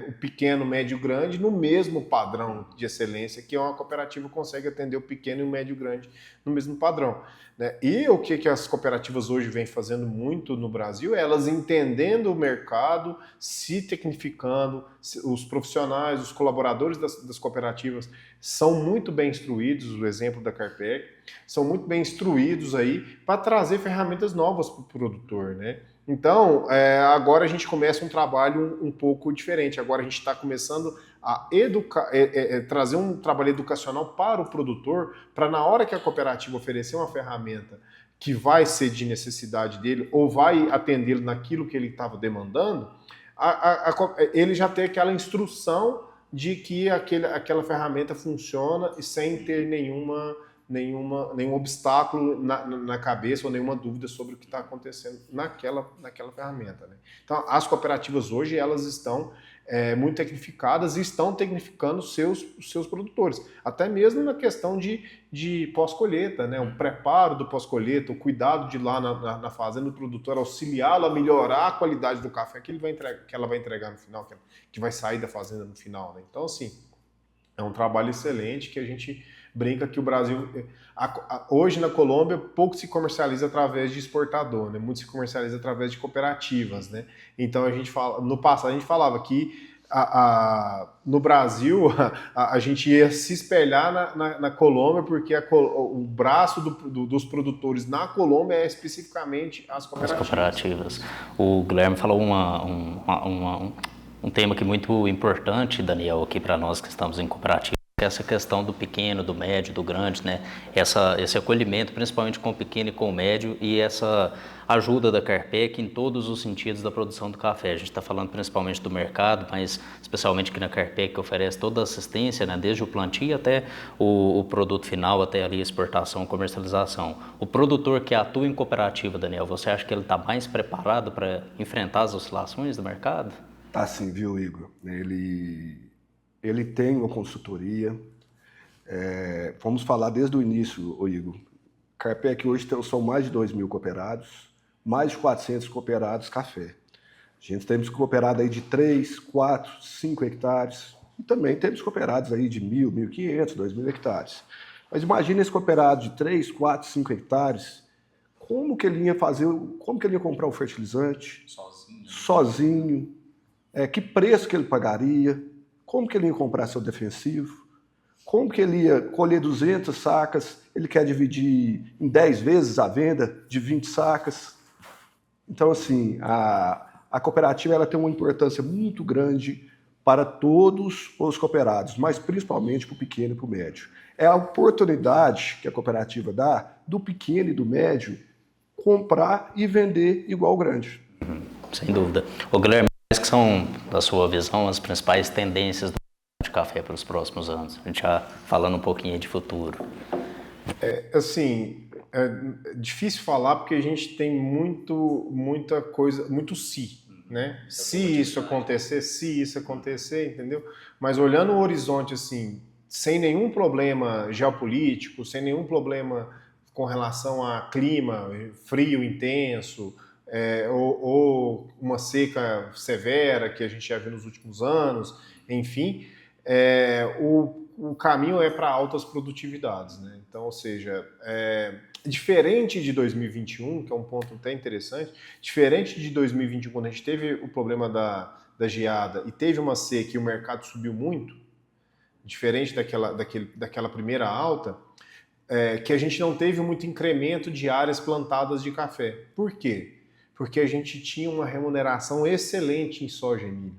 o pequeno, médio, grande, no mesmo padrão de excelência que uma cooperativa consegue atender o pequeno e o médio, grande no mesmo padrão. Né? E o que as cooperativas hoje vêm fazendo muito no Brasil é elas entendendo o mercado, se tecnificando, os profissionais, os colaboradores das cooperativas são muito bem instruídos, o exemplo da Carpec, são muito bem instruídos aí para trazer ferramentas novas para o produtor, né? Então, agora a gente começa um trabalho um pouco diferente. Agora a gente está começando a trazer um trabalho educacional para o produtor, para na hora que a cooperativa oferecer uma ferramenta que vai ser de necessidade dele ou vai atendê-lo naquilo que ele estava demandando, ele já ter aquela instrução de que aquela ferramenta funciona e sem ter nenhum obstáculo na cabeça ou nenhuma dúvida sobre o que está acontecendo naquela ferramenta. Né? Então, as cooperativas hoje elas estão muito tecnificadas e estão tecnificando os seus produtores, até mesmo na questão de pós-colheita, né? O preparo do pós-colheita, o cuidado de ir lá na fazenda do produtor, auxiliá-lo a melhorar a qualidade do café que ela vai entregar no final, que vai sair da fazenda no final. Né? Então, assim, é um trabalho excelente que a gente brinca que o Brasil, hoje na Colômbia, pouco se comercializa através de exportador, né? Muito se comercializa através de cooperativas, né? Então no passado a gente falava que no Brasil a gente ia se espelhar na Colômbia porque o braço dos produtores na Colômbia é especificamente as cooperativas. O Guilherme falou um tema que é muito importante, Daniel, aqui para nós que estamos em cooperativa. Essa questão do pequeno, do médio, do grande, né? Esse acolhimento, principalmente com o pequeno e com o médio, e essa ajuda da Carpec em todos os sentidos da produção do café. A gente está falando principalmente do mercado, mas especialmente aqui na Carpec, que oferece toda a assistência, né? Desde o plantio até o produto final, até ali a exportação, comercialização. O produtor que atua em cooperativa, Daniel, você acha que ele está mais preparado para enfrentar as oscilações do mercado? Tá sim, viu, Igor? Ele tem uma consultoria. Vamos falar desde o início, Igor. Carpec hoje são mais de 2.000 cooperados, mais de 400 cooperados café. A gente temos cooperado aí de 3, 4, 5 hectares. E também temos cooperados aí de 1.000, 1.500, 2.000 hectares. Mas imagina esse cooperado de 3, 4, 5 hectares, como que ele ia comprar o fertilizante? Sozinho. Que preço que ele pagaria? Como que ele ia comprar seu defensivo? Como que ele ia colher 200 sacas? Ele quer dividir em 10 vezes a venda de 20 sacas? Então, assim, a cooperativa ela tem uma importância muito grande para todos os cooperados, mas principalmente para o pequeno e para o médio. É a oportunidade que a cooperativa dá do pequeno e do médio comprar e vender igual ao grande. Sem dúvida. Ô, Guilherme, quais que são, da sua visão, as principais tendências do de café para os próximos anos? A gente já falando um pouquinho de futuro. É difícil falar porque a gente tem muita coisa, muito se, né? Se isso acontecer, entendeu? Mas olhando o horizonte assim, sem nenhum problema geopolítico, sem nenhum problema com relação a clima, frio intenso, ou uma seca severa que a gente já viu nos últimos anos, enfim, o caminho é para altas produtividades, né? Então, ou seja, diferente de 2021, que é um ponto até interessante, diferente de 2021, quando a gente teve o problema da geada e teve uma seca e o mercado subiu muito, diferente daquela primeira alta, que a gente não teve muito incremento de áreas plantadas de café. Por quê? Porque a gente tinha uma remuneração excelente em soja e milho.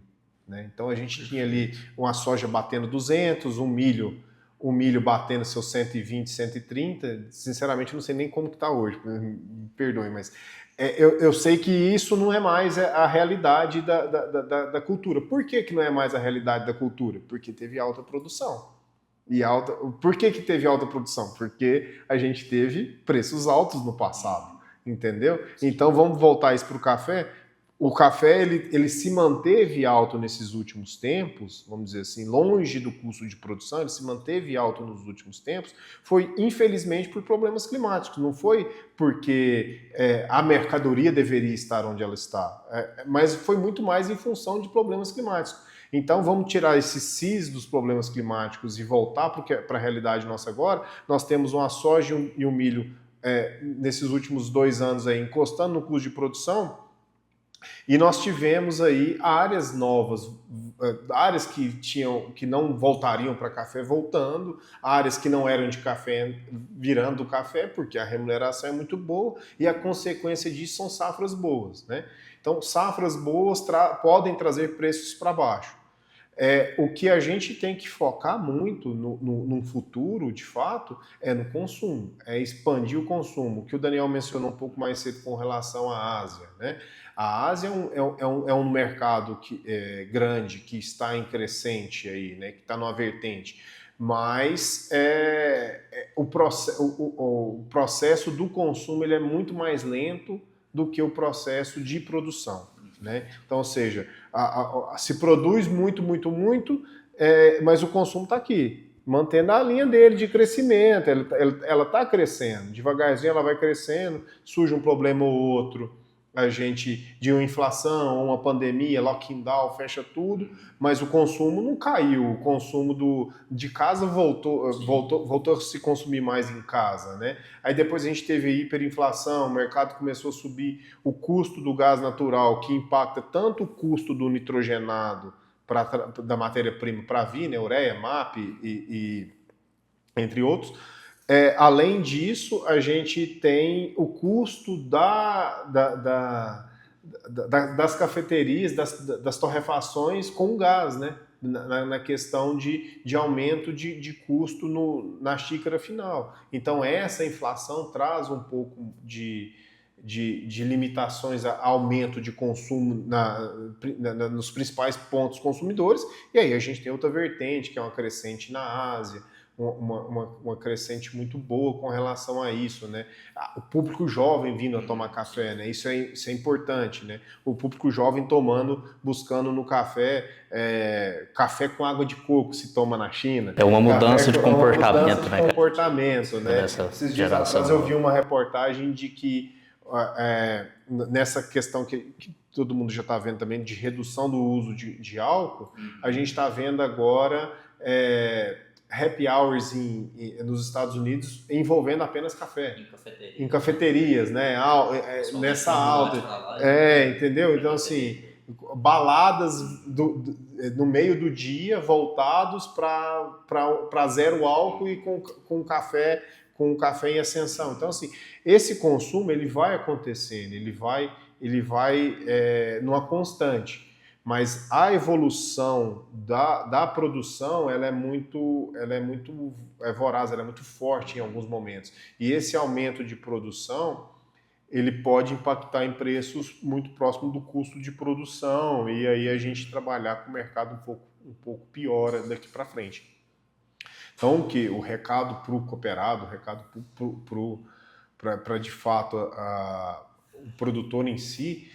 Né? Então a gente tinha ali uma soja batendo 200, um milho batendo seus 120, 130. Sinceramente, não sei nem como que está hoje, me perdoe, mas eu sei que isso não é mais a realidade da cultura. Por que não é mais a realidade da cultura? Porque teve alta produção. Por que teve alta produção? Porque a gente teve preços altos no passado. entendeu? Então vamos voltar isso para o café. O café ele se manteve alto nesses últimos tempos, vamos dizer assim, longe do custo de produção, ele se manteve alto nos últimos tempos, foi infelizmente por problemas climáticos, não foi porque a mercadoria deveria estar onde ela está, mas foi muito mais em função de problemas climáticos. Então vamos tirar esse cis dos problemas climáticos e voltar para a realidade nossa agora. Nós temos uma soja e um milho nesses últimos 2 anos aí, encostando no custo de produção. E nós tivemos aí áreas novas, áreas que não voltariam para café voltando, áreas que não eram de café virando café, porque a remuneração é muito boa e a consequência disso são safras boas, né? Então, safras boas podem trazer preços para baixo. O que a gente tem que focar muito no futuro, de fato, é no consumo, é expandir o consumo, que o Daniel mencionou um pouco mais cedo com relação à Ásia, né? A Ásia é um mercado grande, que está em crescente aí, né? Que está numa vertente, mas o processo do consumo ele é muito mais lento do que o processo de produção, né? Então, ou seja, se produz muito, mas o consumo está aqui, mantendo a linha dele de crescimento, ela está crescendo, devagarzinho ela vai crescendo, surge um problema ou outro, de uma inflação, uma pandemia, lockdown, fecha tudo, mas o consumo não caiu, o consumo de casa voltou a se consumir mais em casa, né? Aí depois a gente teve hiperinflação, o mercado começou a subir, o custo do gás natural, que impacta tanto o custo do nitrogenado da matéria-prima para vir, né, ureia, MAP e entre outros. Além disso, a gente tem o custo das cafeterias, das torrefações com gás, né? Na questão de aumento de custo na xícara final. Então, essa inflação traz um pouco de limitações a aumento de consumo nos principais pontos consumidores. E aí a gente tem outra vertente, que é uma crescente na Ásia, uma crescente muito boa com relação a isso, né? O público jovem vindo a tomar café, né? Isso é importante, né? O público jovem buscando no café, café com água de coco se toma na China. É uma mudança de comportamento, né? Comportamento, né? Esses dias atrás eu vi uma reportagem de que nessa questão que todo mundo já está vendo também de redução do uso de álcool, a gente está vendo agora happy hours nos Estados Unidos envolvendo apenas café. Em cafeterias, né? Nessa alta. Entendeu? Então, assim, baladas no meio do dia voltados para zero álcool e com café em ascensão. Então, assim, esse consumo ele vai acontecendo, ele vai numa constante. Mas a evolução da produção ela é muito voraz, ela é muito forte em alguns momentos. E esse aumento de produção ele pode impactar em preços muito próximos do custo de produção, e aí a gente trabalhar com o mercado um pouco pior daqui para frente. Então, o recado para o cooperado, o recado para de fato o produtor em si,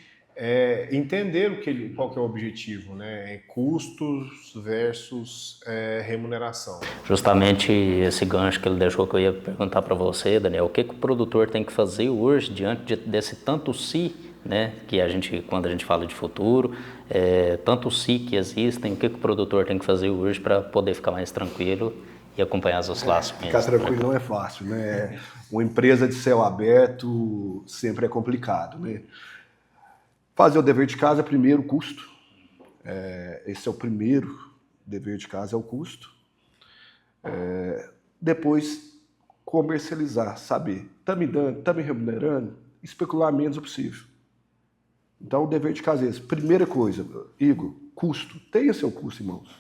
entender qual que é o objetivo, né? Custos versus remuneração. Justamente esse gancho que ele deixou que eu ia perguntar para você, Daniel, o que o produtor tem que fazer hoje diante desse tanto se, né? Que quando a gente fala de futuro, tanto se que existem, o que o produtor tem que fazer hoje para poder ficar mais tranquilo e acompanhar as oscilações? Ficar tranquilo não é fácil, né? Uma empresa de céu aberto sempre é complicado, né? Fazer o dever de casa, primeiro, o custo. Esse é o primeiro dever de casa, é o custo. Depois, comercializar, saber. Está me dando, está me remunerando? Especular menos o possível. Então, o dever de casa é esse. Primeira coisa, Igor, custo. Tenha seu custo, irmãos.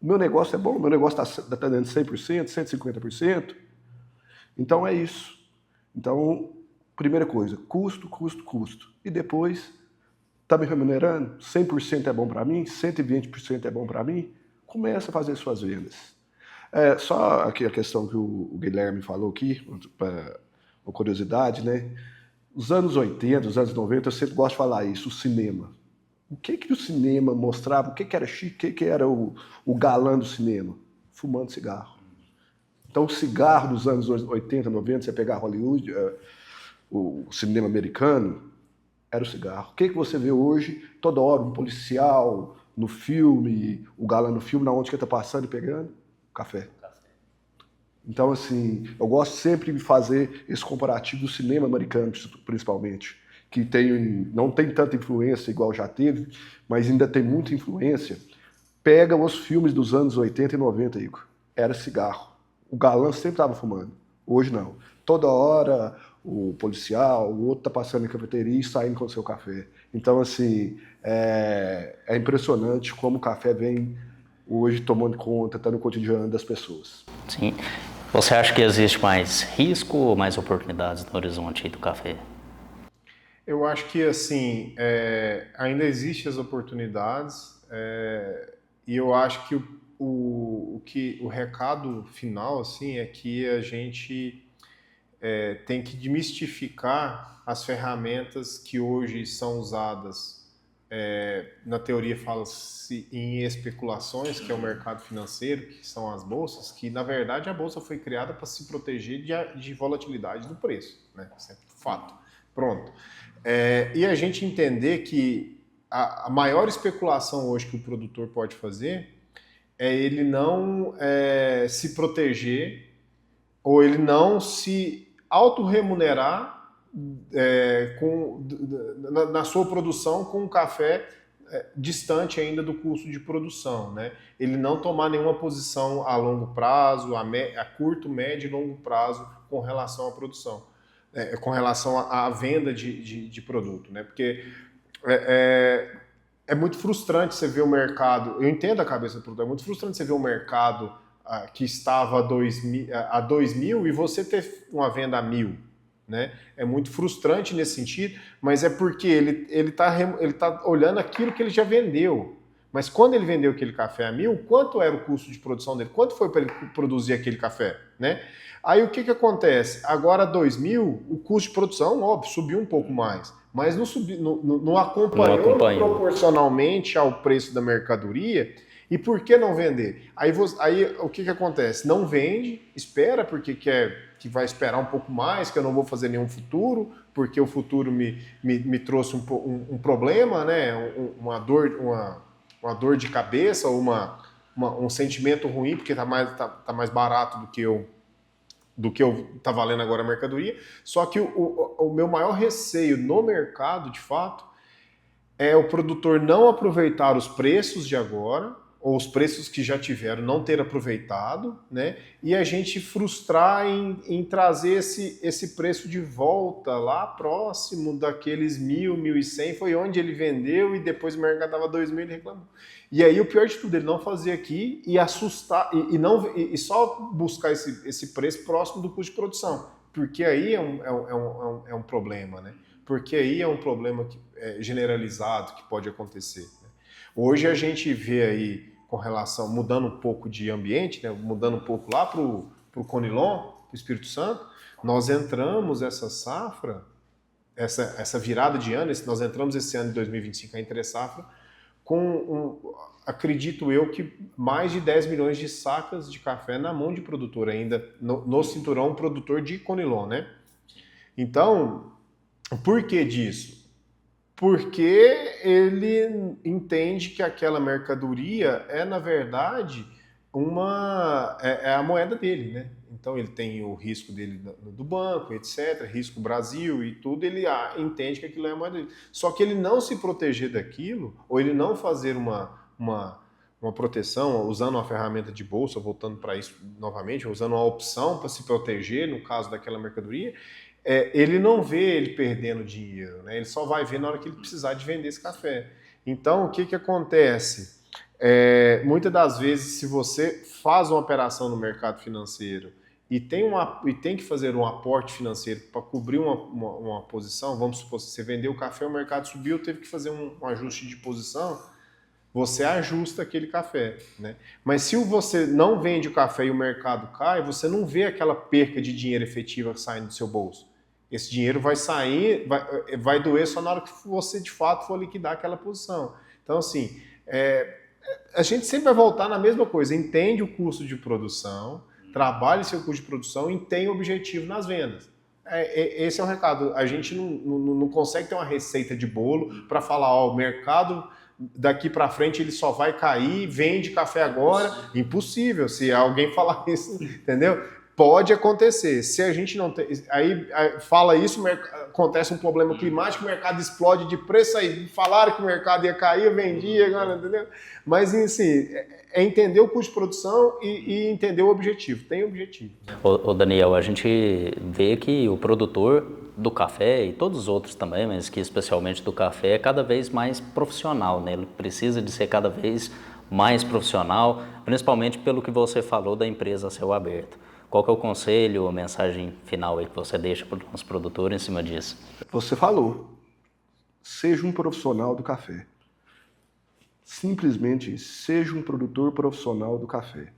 O meu negócio é bom, o meu negócio está dando 100%, 150%. Então, é isso. Então, primeira coisa, custo. E depois, está me remunerando? 100% é bom para mim? 120% é bom para mim? Começa a fazer suas vendas. Só aqui a questão que o Guilherme falou aqui, uma curiosidade, né? Os anos 80, os anos 90, eu sempre gosto de falar isso, o cinema. O que o cinema mostrava? O que era chique? O que era o galã do cinema? Fumando cigarro. Então, o cigarro dos anos 80, 90, você pegar Hollywood, o cinema americano, era o cigarro. O que você vê hoje? Toda hora um policial no filme, o galã no filme, na onde que ele está passando e pegando? Café. Então, assim, eu gosto sempre de fazer esse comparativo do cinema americano, principalmente, que não tem tanta influência igual já teve, mas ainda tem muita influência. Pega os filmes dos anos 80 e 90, Igor. Era cigarro. O galã sempre estava fumando. Hoje não. Toda hora o policial, o outro está passando em cafeteria e saindo com o seu café. Então, assim, é impressionante como o café vem hoje tomando conta, está no cotidiano das pessoas. Sim. Você acha que existe mais risco ou mais oportunidades no horizonte do café? Eu acho que, assim, ainda existem as oportunidades e eu acho que o recado final, assim, é que a gente tem que desmistificar as ferramentas que hoje são usadas. Na teoria fala-se em especulações, que é o mercado financeiro, que são as bolsas, que na verdade a bolsa foi criada para se proteger de volatilidade do preço, né? Isso é fato. Pronto. E a gente entender que a maior especulação hoje que o produtor pode fazer é ele não se proteger ou ele não se autorremunerar na sua produção com um café distante ainda do custo de produção, né? Ele não tomar nenhuma posição a longo prazo, a curto, médio e longo prazo com relação à produção, com relação à venda de produto, né? Porque é muito frustrante você ver o mercado, eu entendo a cabeça do produtor, é muito frustrante você ver o mercado que estava a 2.000 e você ter uma venda a 1.000. Né? É muito frustrante nesse sentido, mas é porque ele tá olhando aquilo que ele já vendeu. Mas quando ele vendeu aquele café a 1.000, quanto era o custo de produção dele? Quanto foi para ele produzir aquele café? Né? Aí o que acontece? Agora 2.000, o custo de produção, óbvio, subiu um pouco mais, mas não acompanhou proporcionalmente ao preço da mercadoria. E por que não vender? Aí o que acontece? Não vende, espera porque que vai esperar um pouco mais, que eu não vou fazer nenhum futuro, porque o futuro me trouxe um problema, né? uma dor de cabeça, ou um sentimento ruim, porque tá mais barato do que eu tá valendo agora a mercadoria. Só que o meu maior receio no mercado, de fato, é o produtor não aproveitar os preços de agora, ou os preços que já tiveram não ter aproveitado, né? E a gente frustrar em trazer esse preço de volta lá próximo daqueles 1.000, 1.100, foi onde ele vendeu e depois o mercado dava 2.000 e ele reclamou. E aí o pior de tudo, ele não fazer aqui e assustar, e só buscar esse preço próximo do custo de produção, porque aí é um problema, né? Porque aí é um problema generalizado que pode acontecer, né? Hoje a gente vê aí, com relação, mudando um pouco de ambiente, né, mudando um pouco lá para o Conilon, para o Espírito Santo, nós entramos essa safra, essa virada de ano, nós entramos esse ano de 2025 a entre safra, acredito eu que mais de 10 milhões de sacas de café na mão de produtor ainda, no cinturão produtor de Conilon, né? Então, por que disso? Porque ele entende que aquela mercadoria na verdade, a moeda dele, né? Então ele tem o risco dele do banco, etc., risco Brasil e tudo, ele entende que aquilo é a moeda dele. Só que ele não se proteger daquilo, ou ele não fazer uma proteção, usando uma ferramenta de bolsa, voltando para isso novamente, usando uma opção para se proteger no caso daquela mercadoria, ele não vê ele perdendo dinheiro, né? Ele só vai ver na hora que ele precisar de vender esse café. Então, o que acontece? Muitas das vezes, se você faz uma operação no mercado financeiro e tem que fazer um aporte financeiro para cobrir uma posição, vamos supor, se você vendeu o café, o mercado subiu, teve que fazer um ajuste de posição, você ajusta aquele café, né? Mas se você não vende o café e o mercado cai, você não vê aquela perca de dinheiro efetiva saindo do seu bolso. Esse dinheiro vai sair, vai doer só na hora que você de fato for liquidar aquela posição. Então, assim, a gente sempre vai voltar na mesma coisa, entende o custo de produção, trabalhe seu custo de produção e tenha objetivo nas vendas. Esse é o recado. A gente não consegue ter uma receita de bolo para falar, ó, o mercado daqui para frente ele só vai cair, vende café agora. Impossível, se alguém falar isso, entendeu? Pode acontecer. Se a gente não tem... Aí fala isso, acontece um problema climático, o mercado explode de preço, aí falaram que o mercado ia cair, eu vendi agora, entendeu? Mas, assim, é entender o custo de produção e entender o objetivo. Tem objetivo. Ô Daniel, a gente vê que o produtor do café e todos os outros também, mas que especialmente do café, é cada vez mais profissional, né? Ele precisa de ser cada vez mais profissional, principalmente pelo que você falou da empresa a céu aberto. Qual que é o conselho ou mensagem final aí que você deixa para os produtores em cima disso? Você falou, seja um profissional do café. Simplesmente seja um produtor profissional do café.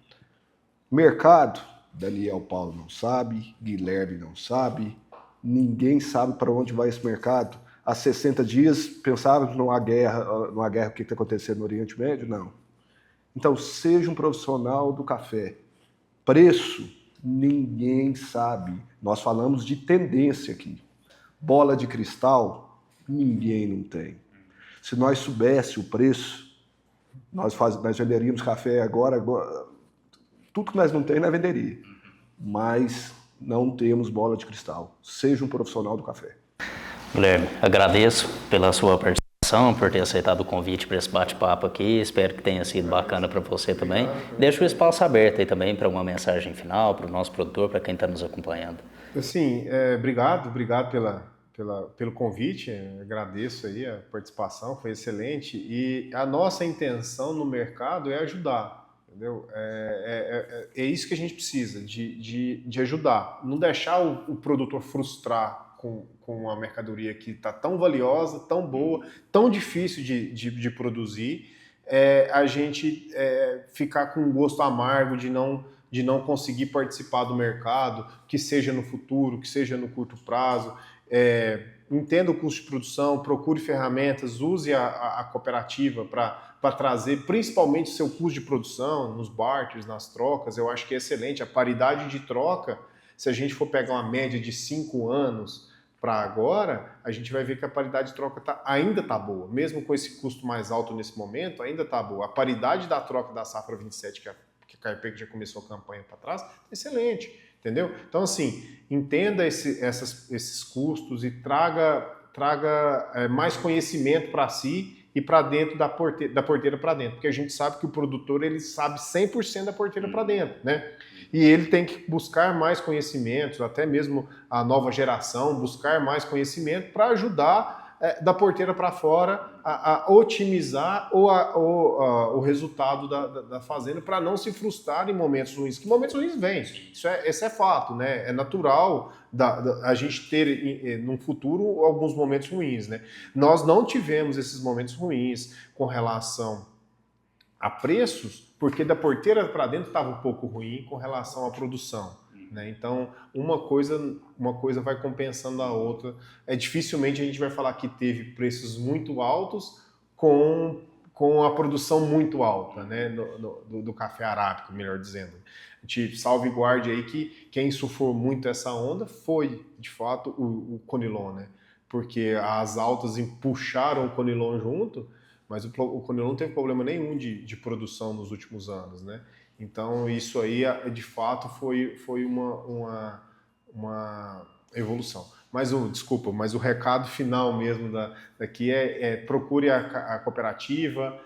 Mercado, Daniel Paulo não sabe, Guilherme não sabe, ninguém sabe para onde vai esse mercado. Há 60 dias pensávamos numa guerra, o que está acontecendo no Oriente Médio? Não. Então, seja um profissional do café. Preço, ninguém sabe. Nós falamos de tendência aqui. Bola de cristal, ninguém não tem. Se nós soubesse o preço, nós venderíamos café agora, tudo que nós não temos, nós venderíamos. Mas não temos bola de cristal. Seja um profissional do café. Guilherme, agradeço pela sua participação, por ter aceitado o convite para esse bate-papo aqui. Espero que tenha sido bacana para você também. Deixo o espaço aberto aí também para uma mensagem final, para o nosso produtor, para quem está nos acompanhando. Assim, obrigado pelo convite, agradeço aí a participação, foi excelente. E a nossa intenção no mercado é ajudar, entendeu? É isso que a gente precisa, de ajudar. Não deixar o produtor frustrar com a mercadoria que está tão valiosa, tão boa, tão difícil de produzir, a gente ficar com um gosto amargo de não conseguir participar do mercado, que seja no futuro, que seja no curto prazo. Entenda o custo de produção, procure ferramentas, use a cooperativa para trazer principalmente o seu custo de produção, nos barters, nas trocas. Eu acho que é excelente. A paridade de troca, se a gente for pegar uma média de 5 anos para agora, a gente vai ver que a paridade de troca ainda está boa. Mesmo com esse custo mais alto nesse momento, ainda está boa. A paridade da troca da safra 27, que a Carpec já começou a campanha para trás, é excelente. Entendeu? Então, assim, entenda esses custos e traga mais conhecimento para si e para dentro da porteira para dentro, porque a gente sabe que o produtor ele sabe 100% da porteira para dentro, né? E ele tem que buscar mais conhecimentos, até mesmo a nova geração, buscar mais conhecimento para ajudar da porteira para fora a otimizar o resultado da fazenda para não se frustrar em momentos ruins, que momentos ruins vêm, esse é fato, né? É natural a gente ter no futuro alguns momentos ruins, né? Nós não tivemos esses momentos ruins com relação a preços, porque da porteira para dentro estava um pouco ruim com relação à produção. Né? Então, uma coisa vai compensando a outra. Dificilmente a gente vai falar que teve preços muito altos com a produção muito alta, né? do café arábico, melhor dizendo. A gente salvaguarde aí que quem sofreu muito essa onda foi, de fato, o Conilon, né? Porque as altas puxaram o Conilon junto, mas o Conilon não teve problema nenhum de produção nos últimos anos, né? Então, isso aí, de fato, foi uma evolução. Mas o recado final mesmo daqui procure a cooperativa,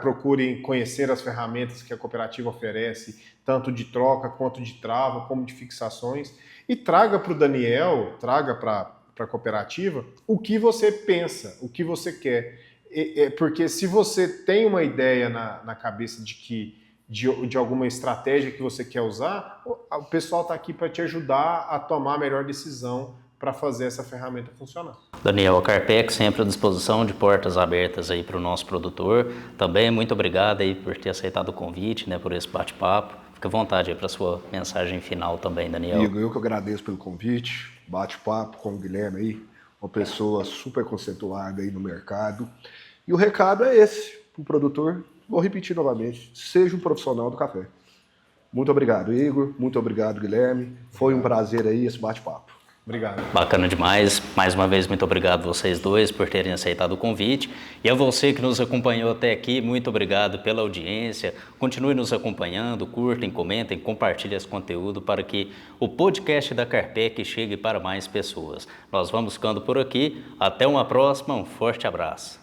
procure conhecer as ferramentas que a cooperativa oferece, tanto de troca quanto de trava, como de fixações, e traga para o Daniel, traga para a cooperativa o que você pensa, o que você quer. Porque se você tem uma ideia na cabeça de alguma estratégia que você quer usar, o pessoal está aqui para te ajudar a tomar a melhor decisão para fazer essa ferramenta funcionar. Daniel, a Carpec sempre à disposição, de portas abertas aí para o nosso produtor. Também muito obrigado aí por ter aceitado o convite, né, por esse bate-papo. Fique à vontade aí para a sua mensagem final também, Daniel. Amigo, eu que agradeço pelo convite. bate-papo com o Guilherme aí, uma pessoa super conceituada aí no mercado. E o recado é esse, para o produtor, vou repetir novamente, seja um profissional do café. Muito obrigado, Igor, muito obrigado, Guilherme, foi um prazer aí esse bate-papo. Obrigado. Bacana demais. Mais uma vez, muito obrigado a vocês dois por terem aceitado o convite. E a você que nos acompanhou até aqui, muito obrigado pela audiência. Continue nos acompanhando, curtem, comentem, compartilhem esse conteúdo para que o podcast da Carpec chegue para mais pessoas. Nós vamos ficando por aqui. Até uma próxima. Um forte abraço.